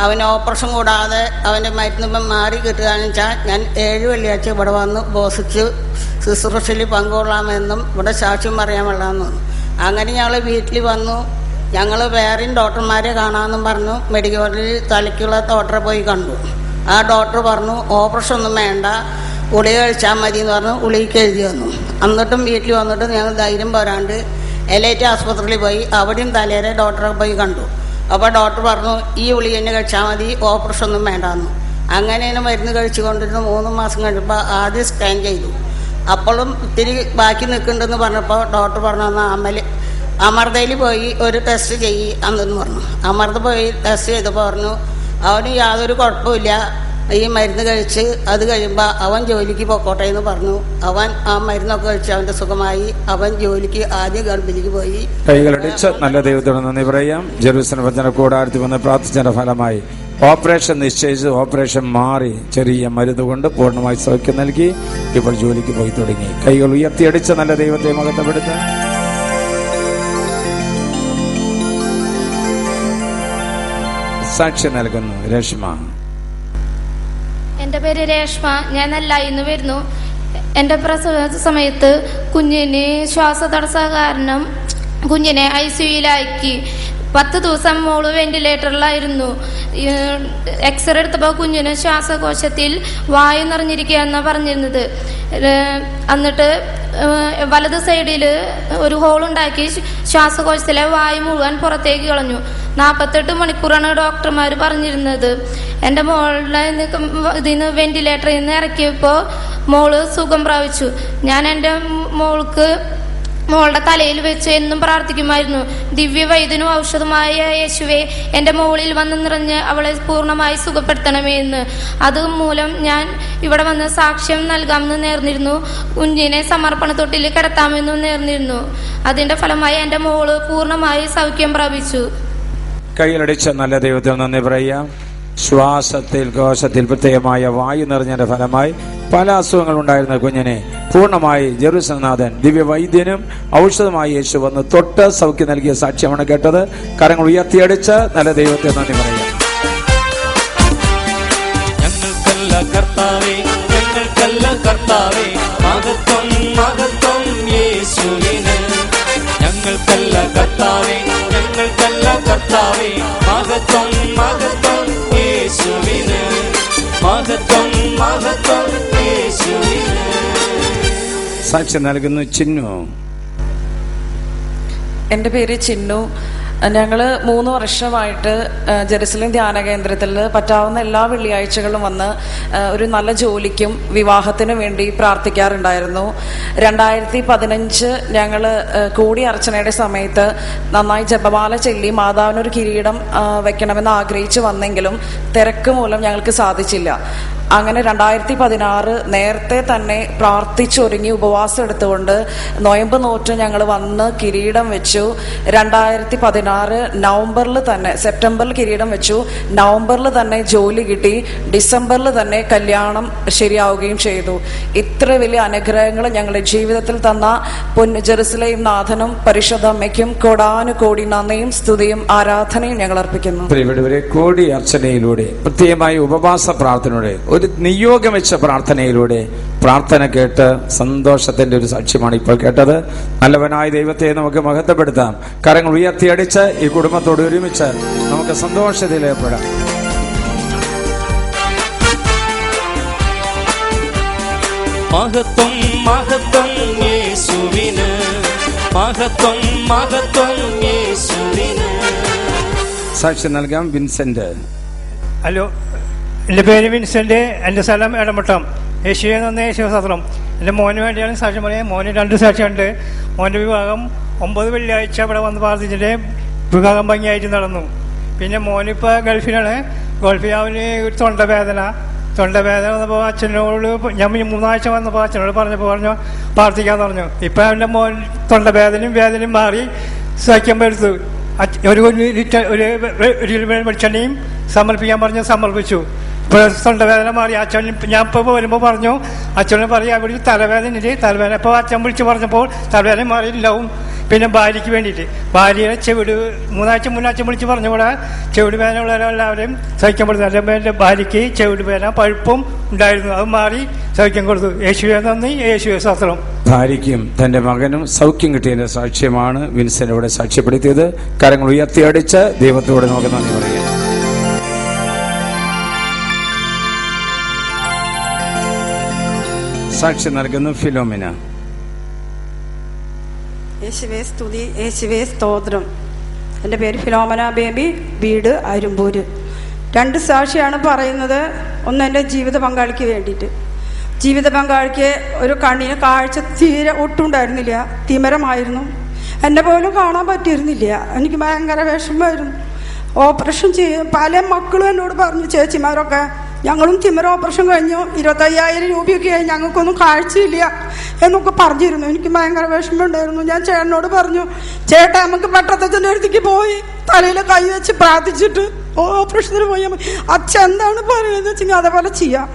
അവന് ഓപ്പറേഷൻ കൂടാതെ അവൻ്റെ മരുന്ന് മാറി കിട്ടുകയെന്ന് വെച്ചാൽ ഞാൻ 7 വെള്ളിയാഴ്ച ഇവിടെ വന്ന് ബോസിച്ച് ശുശ്രൂഷയിൽ പങ്കുകൊള്ളാമെന്നും ഇവിടെ സാക്ഷ്യം പറയാമെന്നു. അങ്ങനെ ഞങ്ങൾ വീട്ടിൽ വന്നു. ഞങ്ങൾ വേറെയും ഡോക്ടർമാരെ കാണാമെന്നും പറഞ്ഞു. മെഡിക്കൽ കോളേജിൽ തലയ്ക്കുള്ള ഡോക്ടറെ പോയി കണ്ടു. ആ ഡോക്ടർ പറഞ്ഞു ഓപ്പറേഷൻ ഒന്നും വേണ്ട, ഗുളിക കഴിച്ചാൽ മതി എന്ന് പറഞ്ഞു. ഗുളികയ്ക്ക് എഴുതി വന്നു. എന്നിട്ടും വീട്ടിൽ വന്നിട്ട് ഞങ്ങൾ ധൈര്യം പോരാണ്ട് എലൈറ്റ് ആസ്പത്രിയിൽ പോയി. അവിടെയും തലേരെ ഡോക്ടറെ പോയി കണ്ടു. അപ്പോൾ ഡോക്ടർ പറഞ്ഞു ഈ ഗുളിക തന്നെ കഴിച്ചാൽ മതി, ഓപ്പറേഷൻ ഒന്നും വേണ്ടാന്ന്. അങ്ങനെ മരുന്ന് കഴിച്ചു കൊണ്ടിരുന്നു. 3 മാസം കഴിഞ്ഞപ്പോൾ ആദ്യം സ്കാൻ ചെയ്തു. അപ്പോഴും ഇത്തിരി ബാക്കി നിൽക്കുന്നുണ്ടെന്ന് പറഞ്ഞപ്പോൾ ഡോക്ടർ പറഞ്ഞു അമൃതയിൽ പോയി ഒരു ടെസ്റ്റ് അന്നെന്ന് പറഞ്ഞു. അമൃത പോയി ടെസ്റ്റ് ചെയ്തപ്പോൾ പറഞ്ഞു അവന് യാതൊരു കുഴപ്പമില്ല, ഈ മരുന്ന് കഴിച്ച് അത് കഴിയുമ്പോൾ അവൻ ജോലിക്ക് പൊക്കോട്ടെ എന്ന് പറഞ്ഞു. അവൻ ആ മരുന്നൊക്കെ കഴിച്ച് അവൻ്റെ സുഖമായി അവൻ ജോലിക്ക് ആദ്യം ഗർഭിണിക്ക് പോയി. കൈകളടിച്ച് നല്ല ദൈവത്തോട് നന്ദി പറയാം. ജെറുസലേം വചന കൂടാരത്തിൽ വന്ന് പ്രാർത്ഥിച്ചതിന്റെ ഫലമായി ഓപ്പറേഷൻ നിശ്ചയിച്ച് ഓപ്പറേഷൻ മാറി ചെറിയ മരുന്ന് കൊണ്ട് പൂർണ്ണമായി സൗഖ്യം നൽകി ഇപ്പോൾ ജോലിക്ക് പോയി തുടങ്ങി. കൈകൾ ഉയർത്തിയടിച്ച് നല്ല ദൈവത്തെ മഹത്വപ്പെടുത്താൻ. സാക്ഷി നൽകുന്നു രേഷ്മ. എൻ്റെ പേര് രേഷ്മ. ഞാൻ നെല്ലായിന്ന് വരുന്നു. എൻ്റെ പ്രസവ സമയത്ത് കുഞ്ഞിന് ശ്വാസതടസ്സ കാരണം കുഞ്ഞിനെ ICUയിലാക്കി. 10 ദിവസം മോള് വെന്റിലേറ്ററിലായിരുന്നു. എക്സ്റേ എടുത്തപ്പോൾ കുഞ്ഞിന് ശ്വാസകോശത്തിൽ വായു നിറഞ്ഞിരിക്കുക എന്നാണ് പറഞ്ഞിരുന്നത്. എന്നിട്ട് വലത് സൈഡിൽ ഒരു ഹോളുണ്ടാക്കി ശ്വാസകോശത്തിലെ വായു മുഴുവൻ പുറത്തേക്ക് കളഞ്ഞു. 48 മണിക്കൂറാണ് ഡോക്ടർമാർ പറഞ്ഞിരുന്നത്. എൻ്റെ മോളുടെ ഇതിന് വെന്റിലേറ്ററിൽ നിന്ന് ഇറക്കിയപ്പോൾ മോള് സുഖം പ്രാപിച്ചു. ഞാൻ എൻ്റെ മോളുടെ തലയിൽ വെച്ച് എന്നും പ്രാർത്ഥിക്കുമായിരുന്നു, ദിവ്യവൈദ്യനും ഔഷധമായ യേശുവേ എൻ്റെ മോളിൽ വന്ന് നിറഞ്ഞ് അവളെ പൂർണ്ണമായി സുഖപ്പെടുത്തണമേ എന്ന്. അതുമൂലം ഞാൻ ഇവിടെ വന്ന് സാക്ഷ്യം നൽകാമെന്ന് നേർന്നിരുന്നു. കുഞ്ഞിനെ സമർപ്പണ തൊട്ടിൽ കിടത്താമെന്നും നേർന്നിരുന്നു. അതിന്റെ ഫലമായി എൻ്റെ മോള് പൂർണ്ണമായി സൗഖ്യം പ്രാപിച്ചു. കൈയിലടിച്ച നല്ല ദൈവത്തിൽ നന്ദി പറയാം. ശ്വാസത്തിൽ കോശത്തിൽ പ്രത്യേകമായ വായു നിറഞ്ഞതിന്റെ ഫലമായി പല അസുഖങ്ങൾ ഉണ്ടായിരുന്ന കുഞ്ഞിനെ പൂർണ്ണമായി ജെറുസലേംനാഥൻ ദിവ്യവൈദ്യനും ഔഷധമായി യേശു വന്ന് തൊട്ട് സൗഖ്യം നൽകിയ സാക്ഷ്യമാണ് കേട്ടത്. കരങ്ങൾ ഉയർത്തിയടിച്ച് നല്ല ദൈവത്തെ നന്ദി പറയാം. ഞങ്ങൾക്കല്ല കർത്താവേ, ഞങ്ങൾക്കല്ല കർത്താവേ, മഹത്വം മഹത്വം യേശുവിന്. ഞങ്ങൾക്കല്ല കർത്താവേ, ഞങ്ങൾക്കല്ല കർത്താവേ, മഹത്വം മഹത്വം യേശുവിന്. മഹത്വം മഹത്വം യേശുവിന്. സാക്ഷ്യം നൽകുന്നു ചിന്നു. എൻ്റെ പേര് ചിന്നു. ഞങ്ങൾ 3 വർഷമായിട്ട് ജെറുസലേം ധ്യാന കേന്ദ്രത്തിൽ പറ്റാവുന്ന എല്ലാ വെള്ളിയാഴ്ചകളും വന്ന് ഒരു നല്ല ജോലിക്കും വിവാഹത്തിനും വേണ്ടി പ്രാർത്ഥിക്കാറുണ്ടായിരുന്നു. 2015 ഞങ്ങൾ കൂടി അർച്ചനയുടെ സമയത്ത് നന്നായി ജപമാല ചൊല്ലി മാതാവിനൊരു കിരീടം വെക്കണമെന്ന് ആഗ്രഹിച്ചു വന്നെങ്കിലും തിരക്ക് മൂലം ഞങ്ങൾക്ക് സാധിച്ചില്ല. അങ്ങനെ 2016 നേരത്തെ തന്നെ പ്രാർത്ഥിച്ചൊരുങ്ങി ഉപവാസം എടുത്തുകൊണ്ട് നൊയമ്പ് നോറ്റ് ഞങ്ങൾ വന്ന് കിരീടം വെച്ചു. 2016 നവംബറിൽ തന്നെ, സെപ്റ്റംബറിൽ കിരീടം വെച്ചു, നവംബറിൽ തന്നെ ജോലി കിട്ടി, ഡിസംബറിൽ തന്നെ കല്യാണം ശരിയാവുകയും ചെയ്തു. ഇത്ര വലിയ അനുഗ്രഹങ്ങൾ ഞങ്ങളുടെ ജീവിതത്തിൽ തന്ന ജെറുസലേം നാഥനും പരിശുദ്ധ അമ്മയ്ക്കും കോടാനുകോടി നന്ദിയും സ്തുതിയും ആരാധനയും ഞങ്ങൾ അർപ്പിക്കുന്നു. കോടി അർച്ചനയിലൂടെ പ്രത്യേകമായി ഉപവാസ പ്രാർത്ഥനയുടെ ഒരു നിയോഗം വെച്ച പ്രാർത്ഥനയിലൂടെ പ്രാർത്ഥന കേട്ട് സന്തോഷത്തിന്റെ ഒരു സാക്ഷ്യമാണ് ഇപ്പോൾ കേട്ടത്. നല്ലവനായ ദൈവത്തെ നമുക്ക് മഹത്വപ്പെടുത്താം. കരങ്ങൾ ഉയർത്തിയടിച്ച് ഈ കുടുംബത്തോട് ഒരുമിച്ച് നമുക്ക് സന്തോഷത്തിൽ ഏർപ്പെടാം. മഹത്വം മഹത്വം യേശുവിന്. മഹത്വം മഹത്വം യേശുവിന്. സാക്ഷ്യം നൽകാം വിൻസെന്റ്. ഹലോ എൻ്റെ പേര് വിൻസെൻ്റ്, എൻ്റെ സ്ഥലം എടമട്ടം. യേശുവെ നന്ദി, യേശുശാസ്ത്രം. എൻ്റെ മോന് വേണ്ടിയാണ് സാക്ഷ്യം പറയാം. മോന് 2 സാക്ഷ്യമുണ്ട്. മോൻ്റെ വിവാഹം 9 വെള്ളിയാഴ്ച ഇവിടെ വന്ന് പ്രാർത്ഥിച്ചിട്ട് വിവാഹം ഭംഗിയായിട്ട് നടന്നു. പിന്നെ മോനിപ്പോൾ ഗൾഫിലാണ്. ഗൾഫിൽ അവന് തൊണ്ടവേദന വന്നപ്പോൾ അച്ഛനോട് ഞാൻ 3 ആഴ്ച വന്നപ്പോൾ അച്ഛനോട് പറഞ്ഞു പ്രാർത്ഥിക്കാൻ പറഞ്ഞു. ഇപ്പം അവൻ്റെ മോൻ വേദനയും മാറി സഹിക്കാൻ എടുത്തു. ഒരു വെളിച്ചെണ്ണയും സമർപ്പിക്കാൻ സമർപ്പിച്ചു. ഇപ്പോൾ തൊണ്ടവേദന മാറി. അച്ഛൻ ഞാൻ ഇപ്പോൾ വരുമ്പോൾ പറഞ്ഞു, അച്ഛനോട് പറയും അവിടെ തലവേദന ഇപ്പോൾ അച്ഛൻ വിളിച്ച് പറഞ്ഞപ്പോൾ തലവേദന മാറിയില്ലാവും. പിന്നെ ഭാര്യയ്ക്ക് വേണ്ടിയിട്ട് ഭാര്യയുടെ ചെവിട് 3 ആഴ്ച മുന്നേ അച്ഛൻ വിളിച്ച് പറഞ്ഞുകൂടെ ചെവിട് വേദന ഉള്ളവരെല്ലാവരും സഹിക്കാൻ കൊടുത്തു. അല്ലെങ്കിൽ എൻ്റെ ഭാര്യയ്ക്ക് ചെവിട് വേദന പഴുപ്പും ഉണ്ടായിരുന്നു, അത് മാറി സഹിക്കാൻ കൊടുത്തു. യേശുവെ നന്ദി, യേശുവെ സ്തോത്രം. ഭാര്യയ്ക്കും തന്റെ മകനും സൗഖ്യം കിട്ടിയതിന്റെ സാക്ഷ്യമാണ് വിൻസെന്റ് ഇവിടെ സാക്ഷ്യപ്പെടുത്തിയത്. കരങ്ങൾ ഉയർത്തിയടിച്ച് ദൈവത്തോട് നമുക്ക് നന്ദി പറയാം. സാക്ഷ്യം നൽകുന്നു ഫിലോമിന. യേശുവേ സ്തുതി, യേശുവേ സ്തോത്രം. എൻ്റെ പേര് ഫിലോമന ബേബി, വീട് അരുമ്പൂര്. 2 സാക്ഷിയാണ് പറയുന്നത്. ഒന്ന് എൻ്റെ ജീവിത പങ്കാളിക്ക് വേണ്ടിയിട്ട്. ജീവിത പങ്കാളിക്ക് ഒരു കണ്ണിന് കാഴ്ച തീരെ ഒട്ടുണ്ടായിരുന്നില്ല, തിമരമായിരുന്നു. എന്നെ പോലും കാണാൻ പറ്റിയിരുന്നില്ല. എനിക്ക് ഭയങ്കര വിഷമമായിരുന്നു. ഓപ്പറേഷൻ ചെയ്യും പല മക്കളും എന്നോട് പറഞ്ഞു, ചേച്ചിമാരൊക്കെ ഞങ്ങളും തിമര ഓപ്പറേഷൻ കഴിഞ്ഞു, 25,000 രൂപയൊക്കെ ആയി, ഞങ്ങൾക്കൊന്നും കാഴ്ചയില്ല എന്നൊക്കെ പറഞ്ഞിരുന്നു. എനിക്ക് ഭയങ്കര വിഷമമുണ്ടായിരുന്നു. ഞാൻ ചേട്ടനോട് പറഞ്ഞു, ചേട്ടാ നമുക്ക് പെട്ടത്തച്ഛൻ്റെ അടുത്തേക്ക് പോയി തലയിൽ കൈ വെച്ച് പ്രാർത്ഥിച്ചിട്ട് ഓപ്പറേഷത്തിന് പോയാൽ മതി. അച്ഛൻ എന്താണ് പറയുന്നത് വെച്ചെങ്കിൽ അതേപോലെ ചെയ്യാം.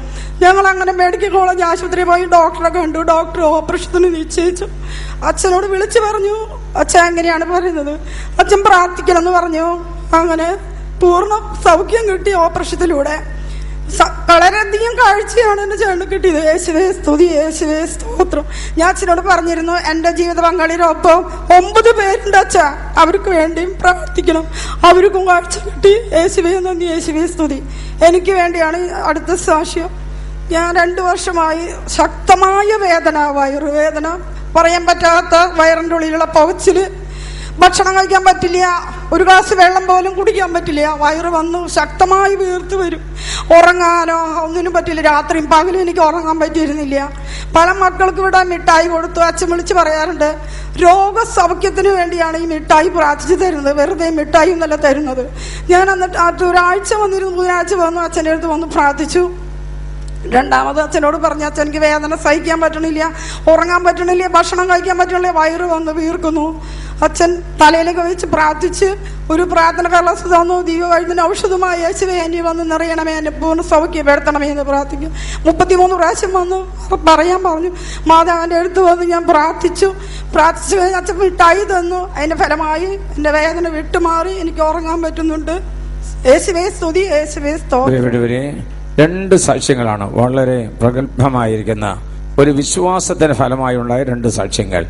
ഞങ്ങൾ അങ്ങനെ മെഡിക്കൽ കോളേജ് ആശുപത്രിയിൽ പോയി ഡോക്ടറെ കണ്ടു. ഡോക്ടർ ഓപ്പറേഷത്തിന് നിശ്ചയിച്ചു. അച്ഛനോട് വിളിച്ചു പറഞ്ഞു, അച്ഛൻ എങ്ങനെയാണ് പറയുന്നത്, അച്ഛൻ പ്രാർത്ഥിക്കണം എന്ന് പറഞ്ഞു. അങ്ങനെ പൂർണ്ണ സൗഖ്യം കിട്ടി ഓപ്പറേഷത്തിലൂടെ. വളരെയധികം കാഴ്ചയാണ് എന്റെ ചേട്ടന് കിട്ടിയത്. യേശുവേ സ്തുതി, യേശുവേ സ്തോത്രം. ഞാൻ അച്ഛനോട് പറഞ്ഞിരുന്നു, എന്റെ ജീവിത പങ്കാളിയുടെ ഒപ്പം 9 പേരുണ്ട് അച്ഛ, അവർക്ക് വേണ്ടിയും പ്രാർത്ഥിക്കണം, അവർക്കും കാഴ്ച കിട്ടി. യേശുവേ നന്ദി, യേശുവേ സ്തുതി. എനിക്ക് വേണ്ടിയാണ് അടുത്ത സാക്ഷ്യം. ഞാൻ 2 വർഷമായി ശക്തമായ വേദന, വയറുവേദന, പറയാൻ പറ്റാത്ത വയറിൻ്റെ ഉള്ളിലുള്ള പുകച്ചില്, ഭക്ഷണം കഴിക്കാൻ പറ്റില്ല, ഒരു ഗ്ലാസ് വെള്ളം പോലും കുടിക്കാൻ പറ്റില്ല. വയറ് വന്നു ശക്തമായി വീർത്ത് വരും. ഉറങ്ങാനോ ഒന്നിനും പറ്റില്ല. രാത്രിയും പകലും എനിക്ക് ഉറങ്ങാൻ പറ്റിയിരുന്നില്ല. പല മക്കൾക്ക് ഇവിടെ മിഠായി കൊടുത്തു. അച്ഛൻ വിളിച്ച് പറയാറുണ്ട്, രോഗസൗഖ്യത്തിന് വേണ്ടിയാണ് ഈ മിഠായി പ്രാർത്ഥിച്ചു തരുന്നത്, വെറുതെ മിഠായി ഒന്നല്ല തരുന്നത്. ഞാൻ എന്നിട്ട് ഒരാഴ്ച വന്നിരുന്നു, ബുധനാഴ്ച വന്നു, അച്ഛൻ്റെ അടുത്ത് വന്ന് പ്രാർത്ഥിച്ചു. 2ാമത് അച്ഛനോട് പറഞ്ഞു, അച്ഛൻ എനിക്ക് വേദന സഹിക്കാൻ പറ്റണില്ല, ഉറങ്ങാൻ പറ്റണില്ല, ഭക്ഷണം കഴിക്കാൻ പറ്റണില്ല, വയറ് വന്ന് വീർക്കുന്നു. അച്ഛൻ തലയിലേക്ക് വെച്ച് പ്രാർത്ഥിച്ച് ഒരു പ്രാർത്ഥന കടലാസ് തന്നു. ദൈവവൈദ്യന് ഔഷധമായി യേശുവേ എന്നെ വന്ന് നിറയണമേ, എന്നെ പൂർണ്ണ സൗഖ്യപ്പെടുത്തണമേ എന്ന് പ്രാർത്ഥിക്കും. 33 പ്രാവശ്യം വന്നു പറയാൻ പറഞ്ഞു. മാതാവിൻ്റെ അടുത്ത് വന്ന് ഞാൻ പ്രാർത്ഥിച്ചു കഴിഞ്ഞ് അച്ഛൻ മിഠായി തന്നു. അതിന്റെ ഫലമായി എൻ്റെ വേദന വിട്ടുമാറി, എനിക്ക് ഉറങ്ങാൻ പറ്റുന്നുണ്ട്. യേശുവേ സ്തുതി, യേശുവേ സ്തോത്രം. 2 സാക്ഷ്യങ്ങളാണ് വളരെ പ്രഗത്ഭമായിരിക്കുന്ന ഒരു വിശ്വാസത്തിന് ഫലമായി ഉണ്ടായ 2 സാക്ഷ്യങ്ങൾ.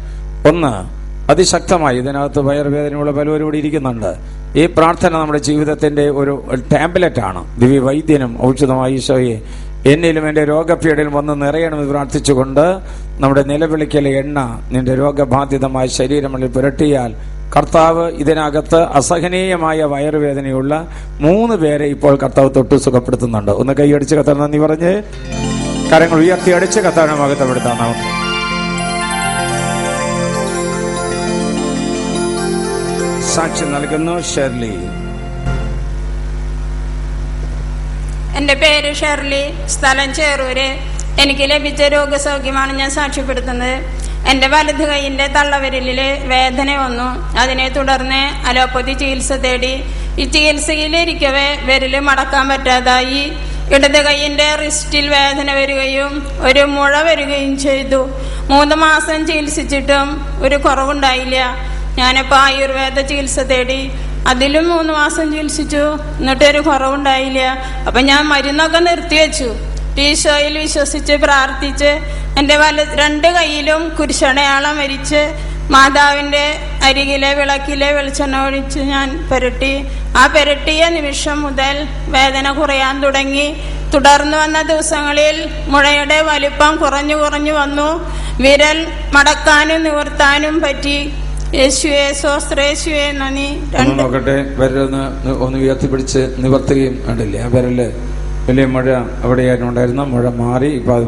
ഒന്ന്, അതിശക്തമായി ഇതിനകത്ത് വയറുവേദനയുള്ള പലരും കൂടി ഇരിക്കുന്നുണ്ട്. ഈ പ്രാർത്ഥന നമ്മുടെ ജീവിതത്തിന്റെ ഒരു ടാബ്ലറ്റ് ആണ്. ദിവ്യ വൈദ്യനും ഔഷധമായി ഈശോയെ എന്നിലും എൻ്റെ രോഗപീഠയിൽ വന്ന് നിറയണമെന്ന് പ്രാർത്ഥിച്ചുകൊണ്ട് നമ്മുടെ നിലവിളിക്കലെ എണ്ണ നിന്റെ രോഗബാധിതമായ ശരീരങ്ങളിൽ പുരട്ടിയാൽ കർത്താവ് ഇതിനകത്ത് അസഹനീയമായ വയറുവേദനയുള്ള 3 പേരെ ഇപ്പോൾ കർത്താവ് തൊട്ട് സുഖപ്പെടുത്തുന്നുണ്ട്. ഒന്ന് കൈയടിച്ച് കർത്താവ് നന്ദി പറഞ്ഞ് കരങ്ങൾ ഉയർത്തി അടിച്ച് കർത്താവിനെ മഹത്വപ്പെടുത്താം. നമുക്ക് സാക്ഷ്യം നൽകുന്നു ഷെർലി. എൻ്റെ പേര് ഷെർലി, സ്ഥലം ചേറൂര്. എനിക്ക് ലഭിച്ച രോഗസൗഖ്യമാണ് ഞാൻ സാക്ഷ്യപ്പെടുത്തുന്നത്. എൻ്റെ വലത് കൈയിൻ്റെ തള്ളവിരലിൽ വേദന വന്നു. അതിനെ തുടർന്ന് അലോപ്പതി ചികിത്സ തേടി. ഈ ചികിത്സയിലിരിക്കവേ വിരല് മടക്കാൻ പറ്റാതായി. ഇടത് കൈയിൻ്റെ റിസ്റ്റിൽ വേദന വരികയും ഒരു മുഴ വരികയും ചെയ്തു. 3 മാസം ചികിത്സിച്ചിട്ടും ഒരു കുറവുണ്ടായില്ല. ഞാനിപ്പോൾ ആയുർവേദ ചികിത്സ തേടി. അതിലും 3 മാസം ചികിത്സിച്ചു, എന്നിട്ടൊരു കുറവുണ്ടായില്ല. അപ്പം ഞാൻ മരുന്നൊക്കെ നിർത്തിവെച്ചു. ഈശോയിൽ വിശ്വസിച്ച് പ്രാർത്ഥിച്ച് എൻ്റെ 2 കൈയിലും കുരിശടയാളം വരിച്ച് മാതാവിൻ്റെ അരികിലെ വിളക്കിലെ വെളിച്ചെണ്ണ ഒഴിച്ച് ഞാൻ പുരട്ടി. ആ പുരട്ടിയ നിമിഷം മുതൽ വേദന കുറയാൻ തുടങ്ങി. തുടർന്ന് വന്ന ദിവസങ്ങളിൽ മുഴയുടെ വലിപ്പം കുറഞ്ഞു വന്നു. വിരൽ മടക്കാനും നിവർത്താനും പറ്റി. യേശുവേ സ്വസ്ത്ര, യേശുവേ നന്ദി. നോക്കട്ടെ, വിരലൊന്ന് ഒന്ന് ഉയർത്തിപ്പിടിച്ച് നിവർത്തുകയും കണ്ടില്ലേ? ആ വിരല് വലിയ മഴ അവിടെയായിരുന്നു ഉണ്ടായിരുന്ന മഴ മാറി ഇപ്പൊ അത്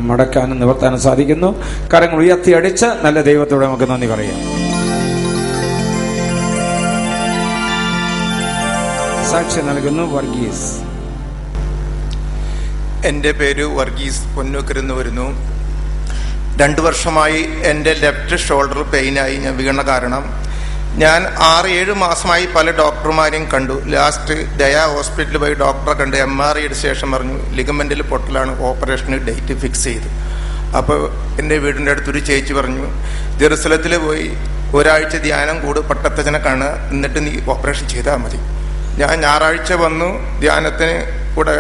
മടക്കാനും നിവർത്താനും സാധിക്കുന്നു. കരങ്ങൾ ഉയർത്തി അടിച്ച് നല്ല ദൈവത്തോടെ നമുക്ക് നന്ദി പറയാം. സാക്ഷി നൽകുന്നു വർഗീസ്. എൻ്റെ പേര് വർഗീസ്, പൊന്നൂക്കരെന്ന് വരുന്നു. 2 വർഷമായി എൻ്റെ ലെഫ്റ്റ് ഷോൾഡർ പെയിനായി ഞാൻ വീണ കാരണം ഞാൻ 6-7 മാസമായി പല ഡോക്ടർമാരെയും കണ്ടു. ലാസ്റ്റ് ദയാ ഹോസ്പിറ്റലിൽ പോയി ഡോക്ടറെ കണ്ട് MRIയുടെ ശേഷം പറഞ്ഞു ലിഗമെന്റിൽ പൊട്ടലാണ്, ഓപ്പറേഷന് ഡേറ്റ് ഫിക്സ് ചെയ്തു. അപ്പോൾ എൻ്റെ വീടിൻ്റെ അടുത്തൊരു ചേച്ചി പറഞ്ഞു, ജെറുസലത്തിൽ പോയി ഒരാഴ്ച ധ്യാനം കൂട് പട്ടത്തച്ഛനെ കാണുക, എന്നിട്ട് നീ ഓപ്പറേഷൻ ചെയ്താൽ മതി. ഞാൻ ഞായറാഴ്ച വന്നു ധ്യാനത്തിന് കൂടെ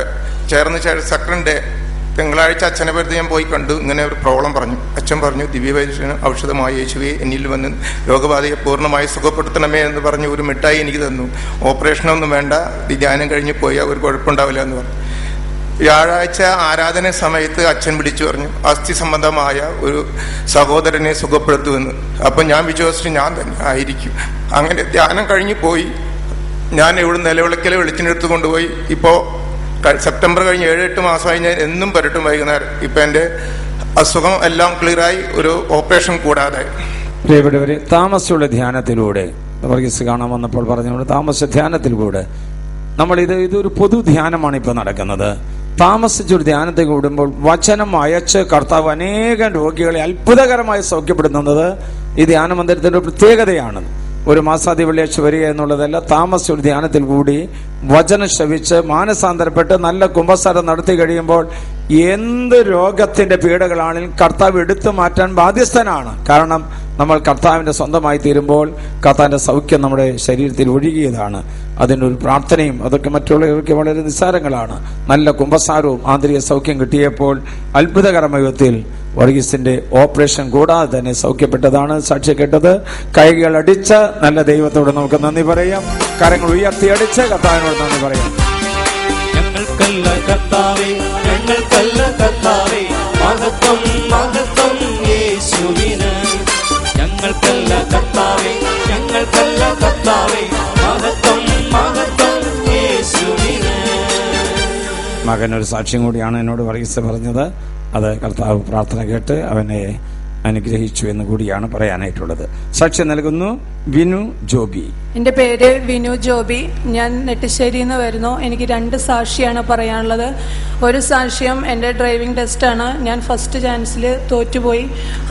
ചേർന്ന് സെക്കൻഡ് ഡേ തിങ്കളാഴ്ച അച്ഛനെ പറ്റി ഞാൻ പോയി കണ്ടു. ഇങ്ങനെ ഒരു പ്രോബ്ലം പറഞ്ഞു. അച്ഛൻ പറഞ്ഞു, ദിവ്യവൈദ്യന് ഔഷധമായ യേശുവെ എന്നിൽ വന്ന് രോഗബാധയെ പൂർണ്ണമായി സുഖപ്പെടുത്തണമേ എന്ന് പറഞ്ഞ് ഒരു മിഠായി എനിക്ക് തന്നു. ഓപ്പറേഷനൊന്നും വേണ്ട, ധ്യാനം കഴിഞ്ഞ് പോയാൽ ഒരു കുഴപ്പമുണ്ടാവില്ല എന്ന് പറഞ്ഞു. വ്യാഴാഴ്ച ആരാധന സമയത്ത് അച്ഛൻ വിളിച്ചു പറഞ്ഞു, അസ്ഥി സംബന്ധമായ ഒരു സഹോദരനെ സുഖപ്പെടുത്തുമെന്ന്. അപ്പം ഞാൻ വിശ്വസിച്ചു ഞാൻ തന്നെ ആയിരിക്കും. അങ്ങനെ ധ്യാനം കഴിഞ്ഞ് പോയി. ഞാൻ ഇവിടെ നിലവിളക്കൽ വെളിച്ചിനെടുത്ത് കൊണ്ടുപോയി. ഇപ്പോൾ സെപ്റ്റംബർ കഴിഞ്ഞ് 7-8 മാസമായി ഞാൻ എന്നും പരട്ടും വൈകുന്നേരം. ഇപ്പം എൻ്റെ അസുഖം എല്ലാം ക്ലിയറായി, ഒരു ഓപ്പറേഷൻ കൂടാതെ. പ്രിയപ്പെട്ടവരെ, താമസിച്ചുള്ള ധ്യാനത്തിലൂടെ വർഗീസ് കാണാൻ വന്നപ്പോൾ പറഞ്ഞുകൊണ്ട് താമസിച്ച ധ്യാനത്തിലൂടെ ഇതൊരു പൊതു ധ്യാനമാണ് ഇപ്പോൾ നടക്കുന്നത്. താമസിച്ചൊരു ധ്യാനത്തിൽ കൂടുമ്പോൾ വചനം അയച്ച് കർത്താവ് അനേകം രോഗികളെ അത്ഭുതകരമായി സൗഖ്യപ്പെടുത്തുന്നത് ഈ ധ്യാന മന്ദിരത്തിൻ്റെ ഒരു പ്രത്യേകതയാണ്. ഒരു മാസാദി വെള്ളിയാഴ്ച വരിക എന്നുള്ളതല്ല, താമസിച്ചൊരു ധ്യാനത്തിൽ കൂടി വചനം ശ്രവിച്ച് മാനസാന്തരപ്പെട്ട് നല്ല കുമ്പസാരം നടത്തി കഴിയുമ്പോൾ എന്ത് രോഗത്തിന്റെ പീഡകളാണെങ്കിലും കർത്താവ് എടുത്തു മാറ്റാൻ ബാധ്യസ്ഥനാണ്. കാരണം നമ്മൾ കർത്താവിന്റെ സ്വന്തമായി തീരുമ്പോൾ കർത്താവിന്റെ സൗഖ്യം നമ്മുടെ ശരീരത്തിൽ ഒഴുകിയതാണ്. അതിൻ്റെ ഒരു പ്രാർത്ഥനയും അതൊക്കെ മറ്റുള്ളവർക്ക് വളരെ നിസ്സാരങ്ങളാണ്. നല്ല കുമ്പസാരവും ആന്തരിക സൗഖ്യം കിട്ടിയപ്പോൾ അത്ഭുതകരമായ വിധത്തിൽ വർഗീസിന്റെ ഓപ്പറേഷൻ കൂടാതെ തന്നെ സൗഖ്യപ്പെട്ടതാണ് സാക്ഷി കേട്ടത്. കൈകൾ അടിച്ച് നല്ല ദൈവത്തോട് നമുക്ക് നന്ദി പറയാം. കരങ്ങൾ ഉയർത്തി അടിച്ച് കർത്താവിനോട് നന്ദി പറയാം. ഞങ്ങൾക്കല്ല കർത്താവേ, ഞങ്ങൾക്കല്ല കർത്താവേ, മഹത്വം മഹത്വം യേശുവിന്. ഞങ്ങൾക്കല്ല കർത്താവേ, ഞങ്ങൾക്കല്ല കർത്താവേ, മഹത്വം മഹത്വം യേശുവിന്. മകനൊരു സാക്ഷ്യം കൂടിയാണ് എന്നോട് വർഗീസ് പറഞ്ഞത്. അത് കർത്താവ് പ്രാർത്ഥന കേട്ട് അവനെ അനുഗ്രഹിച്ചു എന്ന് കൂടിയാണ് പറയാനായിട്ടുള്ളത്. സാക്ഷ്യം നൽകുന്നു വിനു ജോബി. എൻ്റെ പേര് വിനു ജോബി. ഞാൻ നെട്ടിശ്ശേരിയിൽ നിന്ന് വരുന്നു. എനിക്ക് 2 സാക്ഷിയാണ് പറയാനുള്ളത്. ഒരു സാക്ഷ്യം എൻ്റെ ഡ്രൈവിംഗ് ടെസ്റ്റാണ്. ഞാൻ ഫസ്റ്റ് ചാൻസിൽ തോറ്റുപോയി.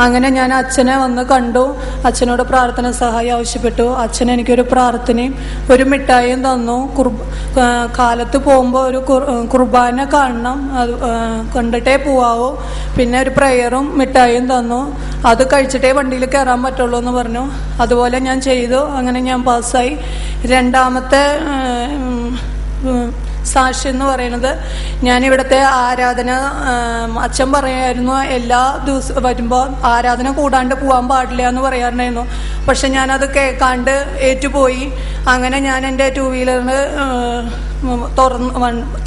അങ്ങനെ ഞാൻ അച്ഛനെ വന്ന് കണ്ടു. അച്ഛനോട് പ്രാർത്ഥന സഹായം ആവശ്യപ്പെട്ടു. അച്ഛൻ എനിക്കൊരു പ്രാർത്ഥനയും ഒരു മിഠായിയും തന്നു. കാലത്ത് പോകുമ്പോൾ ഒരു കുർബാന കാണണം, അത് കണ്ടിട്ടേ പോവാവൂ. പിന്നെ ഒരു പ്രയറും മിഠായിയും തന്നു. അത് കഴിച്ചിട്ടേ വണ്ടിയിൽ കയറാൻ പറ്റുള്ളൂ എന്ന് പറഞ്ഞു. അതുപോലെ ഞാൻ ചെയ്തു. അങ്ങനെ ഞാൻ പാസ്സായി. രണ്ടാമത്തെ സാക്ഷി എന്ന് പറയുന്നത്, ഞാനിവിടുത്തെ ആരാധന അച്ഛൻ പറയായിരുന്നു എല്ലാ ദിവസവും വരുമ്പോൾ ആരാധന കൂടാണ്ട് പോകാൻ പാടില്ല എന്ന് പറയാറുണ്ടായിരുന്നു. പക്ഷെ ഞാനത് കേൾക്കാണ്ട് ഏറ്റുപോയി. അങ്ങനെ ഞാൻ എൻ്റെ 2 വീലറിന്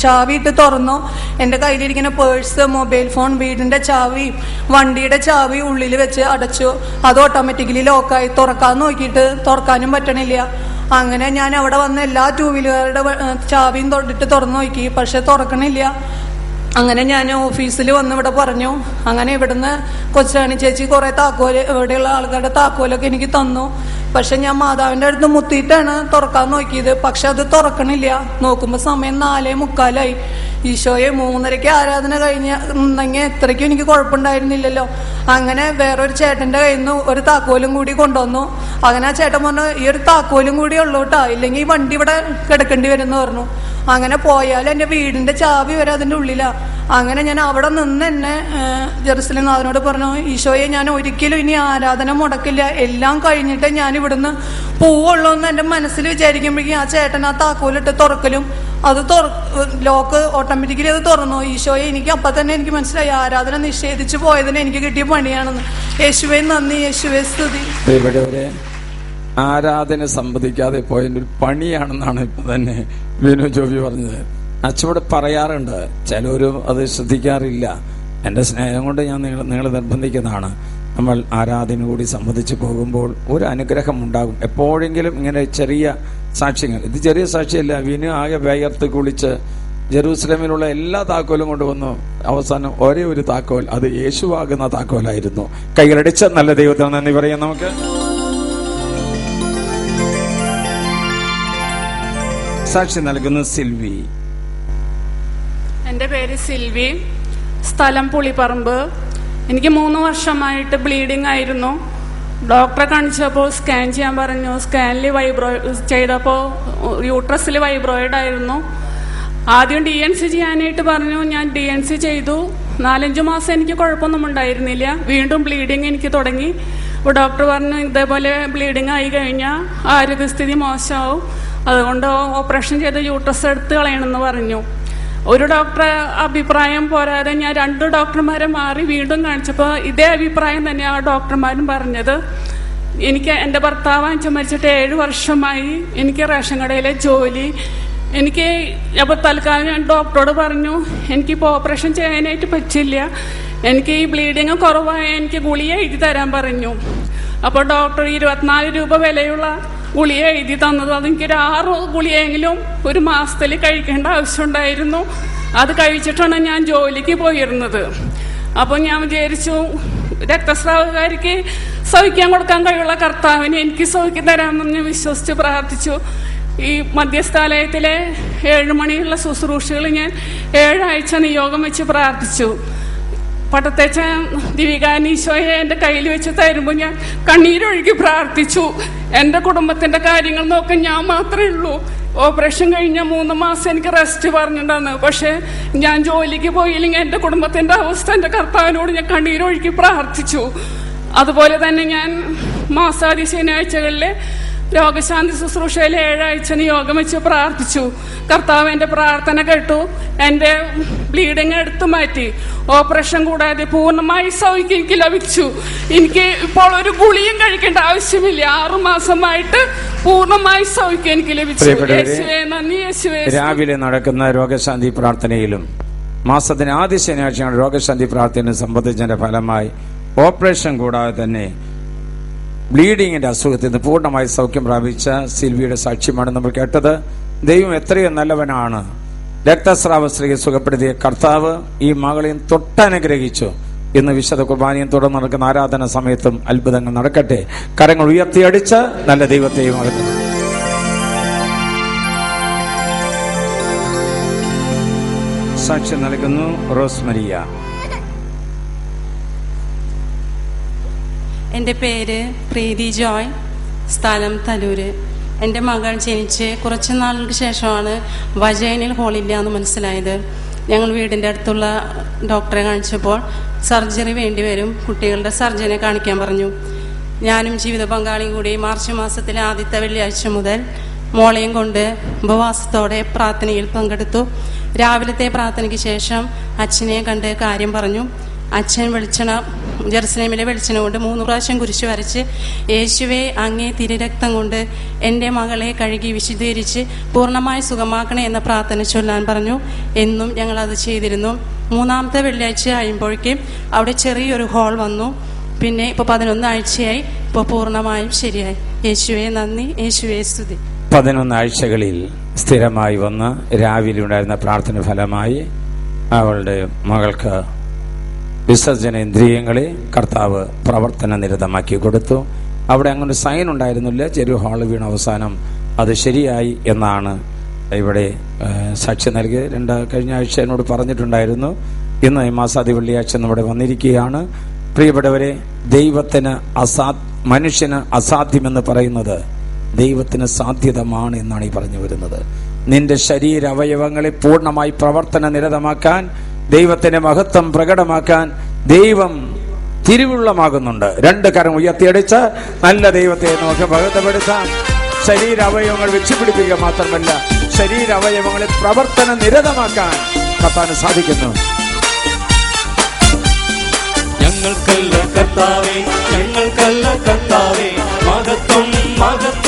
ചാവിയിട്ട് തുറന്നു. എൻ്റെ കയ്യിലിരിക്കുന്ന പേഴ്സ്, മൊബൈൽ ഫോൺ, വീടിൻ്റെ ചാവി, വണ്ടിയുടെ ചാവി ഉള്ളിൽ വെച്ച് അടച്ചു. അത് ഓട്ടോമാറ്റിക്കലി ലോക്കായി. തുറക്കാൻ നോക്കിയിട്ട് തുറക്കാനും പറ്റണില്ല. അങ്ങനെ ഞാൻ അവിടെ വന്ന് എല്ലാ 2 വീലറുടെ ചാവിയും തൊട്ടിട്ട് തുറന്നു നോക്കി. പക്ഷെ തുറക്കണില്ല. അങ്ങനെ ഞാൻ ഓഫീസിൽ വന്ന് ഇവിടെ പറഞ്ഞു. അങ്ങനെ ഇവിടുന്ന് കൊച്ചാണി ചേച്ചി കുറെ താക്കോല്, ഇവിടെയുള്ള ആൾക്കാരുടെ താക്കോലൊക്കെ എനിക്ക് തന്നു. പക്ഷെ ഞാൻ മാതാവിൻ്റെ അടുത്ത് മുത്തിയിട്ടാണ് തുറക്കാൻ നോക്കിയത്. പക്ഷെ അത് തുറക്കണില്ല. നോക്കുമ്പോൾ സമയം 4:45. ഈശോയെ 3:30 ആരാധന കഴിഞ്ഞെങ്കിൽ എത്രയ്ക്കും എനിക്ക് കുഴപ്പമുണ്ടായിരുന്നില്ലല്ലോ. അങ്ങനെ വേറൊരു ചേട്ടൻ്റെ കയ്യിൽ നിന്ന് ഒരു താക്കോലും കൂടി കൊണ്ടുവന്നു. അങ്ങനെ ആ ചേട്ടൻ പറഞ്ഞു, ഈ ഒരു താക്കോലും കൂടി ഉള്ളൂ കേട്ടോ, ഇല്ലെങ്കിൽ ഈ വണ്ടി ഇവിടെ കിടക്കേണ്ടി വരുമെന്ന് പറഞ്ഞു. അങ്ങനെ പോയാൽ എൻ്റെ വീടിൻ്റെ ചാവി വരെ അതിൻ്റെ ഉള്ളിലാണ്. അങ്ങനെ ഞാൻ അവിടെ നിന്ന് എന്നെ ജെറുസലേം നാഥനോട് പറഞ്ഞു, ഈശോയെ ഞാൻ ഒരിക്കലും ഇനി ആരാധന മുടക്കില്ല, എല്ലാം കഴിഞ്ഞിട്ട് ഞാൻ ഇവിടുന്ന് പോവുള്ളൂ എന്ന് എൻ്റെ മനസ്സിൽ വിചാരിക്കുമ്പോഴേക്കും ആ ചേട്ടൻ ആ താക്കോലിട്ട് തുറക്കലും അത് ലോക്ക് ഓട്ടോമാറ്റിക്കലി അത് തുറന്നു. ഈശോയെ എനിക്ക് അപ്പം തന്നെ എനിക്ക് മനസ്സിലായി ആരാധന നിഷേധിച്ചു പോയതിന് എനിക്ക് കിട്ടിയ പണിയാണെന്ന്. യേശുവേ നന്ദി, യേശുവേ സ്തുതി. ആരാധന സംബന്ധിക്കാതെ പോയതിൻ്റെ ഒരു പണിയാണെന്നാണ് ഇപ്പൊ തന്നെ വിനു ജോബി പറഞ്ഞത്. അച്ഛനോട് പറയാറുണ്ട്, ചിലരും അത് ശ്രദ്ധിക്കാറില്ല. എൻ്റെ സ്നേഹം കൊണ്ട് ഞാൻ നിങ്ങളെ നിർബന്ധിക്കുന്നതാണ്. നമ്മൾ ആരാധന കൂടി സംബന്ധിച്ച് പോകുമ്പോൾ ഒരു അനുഗ്രഹം ഉണ്ടാകും. എപ്പോഴെങ്കിലും ഇങ്ങനെ ചെറിയ സാക്ഷ്യങ്ങൾ, ഇത് ചെറിയ സാക്ഷിയല്ല. വിനു ആകെ വേഗത്ത് കുളിച്ച് ജെറൂസലേമിലുള്ള എല്ലാ താക്കോലും കൊണ്ടുവന്നു. അവസാനം ഒരേ ഒരു താക്കോൽ, അത് യേശുവാകുന്ന താക്കോലായിരുന്നു. കൈകളടിച്ച നല്ല ദൈവത്തിന് നന്ദി പറയാം. നമുക്ക് സാക്ഷി നൽകുന്ന സിൽവി. എൻ്റെ പേര് സിൽവി, സ്ഥലം പുളിപ്പറമ്പ്. എനിക്ക് 3 വർഷമായിട്ട് ബ്ലീഡിംഗ് ആയിരുന്നു. ഡോക്ടറെ കാണിച്ചപ്പോൾ സ്കാൻ ചെയ്യാൻ പറഞ്ഞു. സ്കാനിൽ ചെയ്തപ്പോൾ യൂട്രസിൽ വൈബ്രോയിഡ് ആയിരുന്നു. ആദ്യം DNC ചെയ്യാനായിട്ട് പറഞ്ഞു. ഞാൻ DNC ചെയ്തു. 4-5 മാസം എനിക്ക് കുഴപ്പമൊന്നും ഉണ്ടായിരുന്നില്ല. വീണ്ടും ബ്ലീഡിങ് എനിക്ക് തുടങ്ങി. അപ്പോൾ ഡോക്ടർ പറഞ്ഞു, ഇതേപോലെ ബ്ലീഡിങ് ആയി കഴിഞ്ഞാൽ ആരോഗ്യസ്ഥിതി മോശമാവും, അതുകൊണ്ട് ഓപ്പറേഷൻ ചെയ്ത് യൂട്രസ് എടുത്ത് കളയണമെന്ന് പറഞ്ഞു. ഒരു ഡോക്ടറെ അഭിപ്രായം പോരാതെ ഞാൻ 2 ഡോക്ടർമാരെ മാറി വീണ്ടും കാണിച്ചപ്പോൾ ഇതേ അഭിപ്രായം തന്നെ ആ ഡോക്ടർമാരും പറഞ്ഞത്. എനിക്ക് എൻ്റെ ഭർത്താവ് അച്ഛൻ മരിച്ചിട്ട് 7 വർഷമായി. എനിക്ക് റേഷൻ കടയിലെ ജോലി. എനിക്ക് അപ്പോൾ തൽക്കാലം ഞാൻ ഡോക്ടറോട് പറഞ്ഞു, എനിക്കിപ്പോൾ ഓപ്പറേഷൻ ചെയ്യാനായിട്ട് പറ്റില്ല, എനിക്ക് ഈ ബ്ലീഡിങ് കുറവായ എനിക്ക് ഗുളിക എഴുതി തരാൻ പറഞ്ഞു. അപ്പോൾ ഡോക്ടർ 24 രൂപ വിലയുള്ള ഗുളിക എഴുതി തന്നത്. അതെനിക്കൊരു 6 ഗുളികയെങ്കിലും ഒരു മാസത്തിൽ കഴിക്കേണ്ട ആവശ്യമുണ്ടായിരുന്നു. അത് കഴിച്ചിട്ടാണ് ഞാൻ ജോലിക്ക് പോയിരുന്നത്. അപ്പോൾ ഞാൻ വിചാരിച്ചു, രക്തസ്രാവകാരിക്ക് സഹിക്കാൻ കൊടുക്കാൻ കഴിയുള്ള കർത്താവിനെ എനിക്ക് സഹിക്കാൻ തരാമെന്ന് വിശ്വസിച്ച് പ്രാർത്ഥിച്ചു. ഈ മധ്യസ്ഥാലയത്തിലെ 7 മണിയുള്ള ശുശ്രൂഷകൾ ഞാൻ 7 ആഴ്ച നിയോഗം വെച്ച് പ്രാർത്ഥിച്ചു. പട്ടത്തേച്ച ദിവികാനീശോയെ എൻ്റെ കയ്യിൽ വെച്ച് തരുമ്പോൾ ഞാൻ കണ്ണീരൊഴുകി പ്രാർത്ഥിച്ചു. എൻ്റെ കുടുംബത്തിൻ്റെ കാര്യങ്ങൾ നോക്കാൻ ഞാൻ മാത്രമേ ഉള്ളൂ. ഓപ്പറേഷൻ കഴിഞ്ഞ 3 മാസം എനിക്ക് റെസ്റ്റ് പറഞ്ഞിട്ടുണ്ടായിരുന്നു. പക്ഷേ ഞാൻ ജോലിക്ക് പോയില്ലെങ്കിൽ എൻ്റെ കുടുംബത്തിൻ്റെ അവസ്ഥ എൻ്റെ കർത്താവിനോട് ഞാൻ കണ്ണീരൊഴുകി പ്രാർത്ഥിച്ചു. അതുപോലെ തന്നെ ഞാൻ മാസാദി ശനിയാഴ്ചകളിലെ രോഗശാന്തി ശുശ്രൂഷയിൽ 7 ആഴ്ച നിയോഗം വെച്ച് പ്രാർത്ഥിച്ചു. കർത്താവ് എൻ്റെ പ്രാർത്ഥന കേട്ടു. എൻ്റെ ബ്ലീഡിങ് എടുത്തു മാറ്റി. ഓപ്പറേഷൻ കൂടാതെ പൂർണ്ണമായി സൗഖ്യം എനിക്ക് ലഭിച്ചു. എനിക്ക് ഇപ്പോൾ ഒരു ഗുളിയും കഴിക്കേണ്ട ആവശ്യമില്ല. 6 മാസമായിട്ട് പൂർണ്ണമായി സൗഖ്യം എനിക്ക് ലഭിച്ചു. യേശുവേ നന്ദി. യേശുവേ. രാവിലെ നടക്കുന്ന രോഗശാന്തി പ്രാർത്ഥനയിലും മാസത്തിന് ആദ്യ ശനിയാഴ്ചയാണ് രോഗശാന്തി പ്രാർത്ഥനയും സംബന്ധിച്ചതിന്റെ ഫലമായി ഓപ്പറേഷൻ കൂടാതെ തന്നെ ബ്ലീഡിങ്ങിന്റെ അസുഖത്തിൽ നിന്ന് പൂർണ്ണമായി സൗഖ്യം പ്രാപിച്ച സിൽവിയുടെ സാക്ഷ്യമാണ് നമ്മൾ കേട്ടത്. ദൈവം എത്രയും നല്ലവനാണ്. രക്തസ്രാവ സ്ത്രീയെ സുഖപ്പെടുത്തിയ കർത്താവ് ഈ മകളെയും തൊട്ടനുഗ്രഹിച്ചു. ഇന്ന് വിശുദ്ധ കുർബാനയും തുടർന്ന് നടക്കുന്ന ആരാധന സമയത്തും അത്ഭുതങ്ങൾ നടക്കട്ടെ. കരങ്ങൾ ഉയർത്തിയടിച്ച് നല്ല ദൈവത്തെയും അകറ്റുന്നു. സാക്ഷ്യം നൽകുന്നു റോസ്മരിയ. എൻ്റെ പേര് പ്രീതി ജോയ്, സ്ഥലം തലൂര്. എൻ്റെ മകൾ ജനിച്ച് കുറച്ച് നാളുകൾക്ക് ശേഷമാണ് വജൈനൽ ഹോളില്ല എന്ന് മനസ്സിലായത്. ഞങ്ങൾ വീടിൻ്റെ അടുത്തുള്ള ഡോക്ടറെ കാണിച്ചപ്പോൾ സർജറി വേണ്ടിവരും, കുട്ടികളുടെ സർജനെ കാണിക്കാൻ പറഞ്ഞു. ഞാനും ജീവിത പങ്കാളിയും കൂടി മാർച്ച് മാസത്തിലെ ആദ്യത്തെ വെള്ളിയാഴ്ച മുതൽ മോളെയും കൊണ്ട് ഉപവാസത്തോടെ പ്രാർത്ഥനയിൽ പങ്കെടുത്തു. രാവിലത്തെ പ്രാർത്ഥനയ്ക്ക് ശേഷം അച്ഛനെ കണ്ട് കാര്യം പറഞ്ഞു. അച്ഛൻ ജെറുസലേമിലെ വെളിച്ചെണ്ണ കൊണ്ട് 3 പ്രാവശ്യം കുരിശ് വരച്ച്, യേശുവേ അങ്ങേ തിരുരക്തം കൊണ്ട് എൻ്റെ മകളെ കഴുകി വിശുദ്ധീകരിച്ച് പൂർണ്ണമായി സുഖമാക്കണേ എന്ന പ്രാർത്ഥന ചൊല്ലാൻ പറഞ്ഞു. എന്നും ഞങ്ങൾ അത് ചെയ്തിരുന്നു. 3-ാമത്തെ വെള്ളിയാഴ്ച ആയുമ്പോഴേക്കും അവിടെ ചെറിയൊരു ഹോൾ വന്നു. പിന്നെ ഇപ്പോൾ 11 ആഴ്ചയായി. ഇപ്പോൾ പൂർണ്ണമായും ശരിയായി. യേശുവേ നന്ദി. യേശുവേ സ്തുതി. 11 ആഴ്ചകളിൽ സ്ഥിരമായി വന്ന് രാവിലെ ഉണ്ടായിരുന്ന പ്രാർത്ഥന ഫലമായി അവളുടെ മകൾക്ക് വിസർജനേന്ദ്രിയങ്ങളെ കർത്താവ് പ്രവർത്തന നിരതമാക്കി കൊടുത്തു. അവിടെ അങ്ങനെ സൈൻ ഉണ്ടായിരുന്നില്ല. ചെറിയ ഹാള് വീണ അവസാനം അത് ശരിയായി എന്നാണ് ഇവിടെ സാക്ഷ്യം നൽകിയത്. കഴിഞ്ഞ ആഴ്ച എന്നോട് പറഞ്ഞിട്ടുണ്ടായിരുന്നു. ഇന്ന് ഈ മാസാദി വെള്ളിയാഴ്ച നമ്മുടെ വന്നിരിക്കുകയാണ്. പ്രിയപ്പെട്ടവരെ, ദൈവത്തിന് മനുഷ്യന് അസാധ്യമെന്ന് പറയുന്നത് ദൈവത്തിന് സാധ്യതമാണ് എന്നാണ് ഈ പറഞ്ഞു വരുന്നത്. നിന്റെ ശരീരാവയവങ്ങളെ പൂർണ്ണമായി പ്രവർത്തന നിരതമാക്കാൻ, ദൈവത്തിന്റെ മഹത്വം പ്രകടമാക്കാൻ ദൈവം തിരുവുള്ളമാകുന്നുണ്ട്. 2 കരം ഉയർത്തിയടിച്ച് നല്ല ദൈവത്തെ നമുക്ക് മഹത്വപ്പെടുത്താം. ശരീരാവയവങ്ങൾ വെച്ചുപിടിപ്പിക്കുക മാത്രമല്ല, ശരീരാവയവങ്ങളെ പ്രവർത്തന നിരതമാക്കാൻ കർത്താവിന് സാധിക്കുന്നു. ഞങ്ങൾക്കല്ല കർത്താവേ, ഞങ്ങൾക്കല്ല കർത്താവേ, മഹത്വം മഹത്വം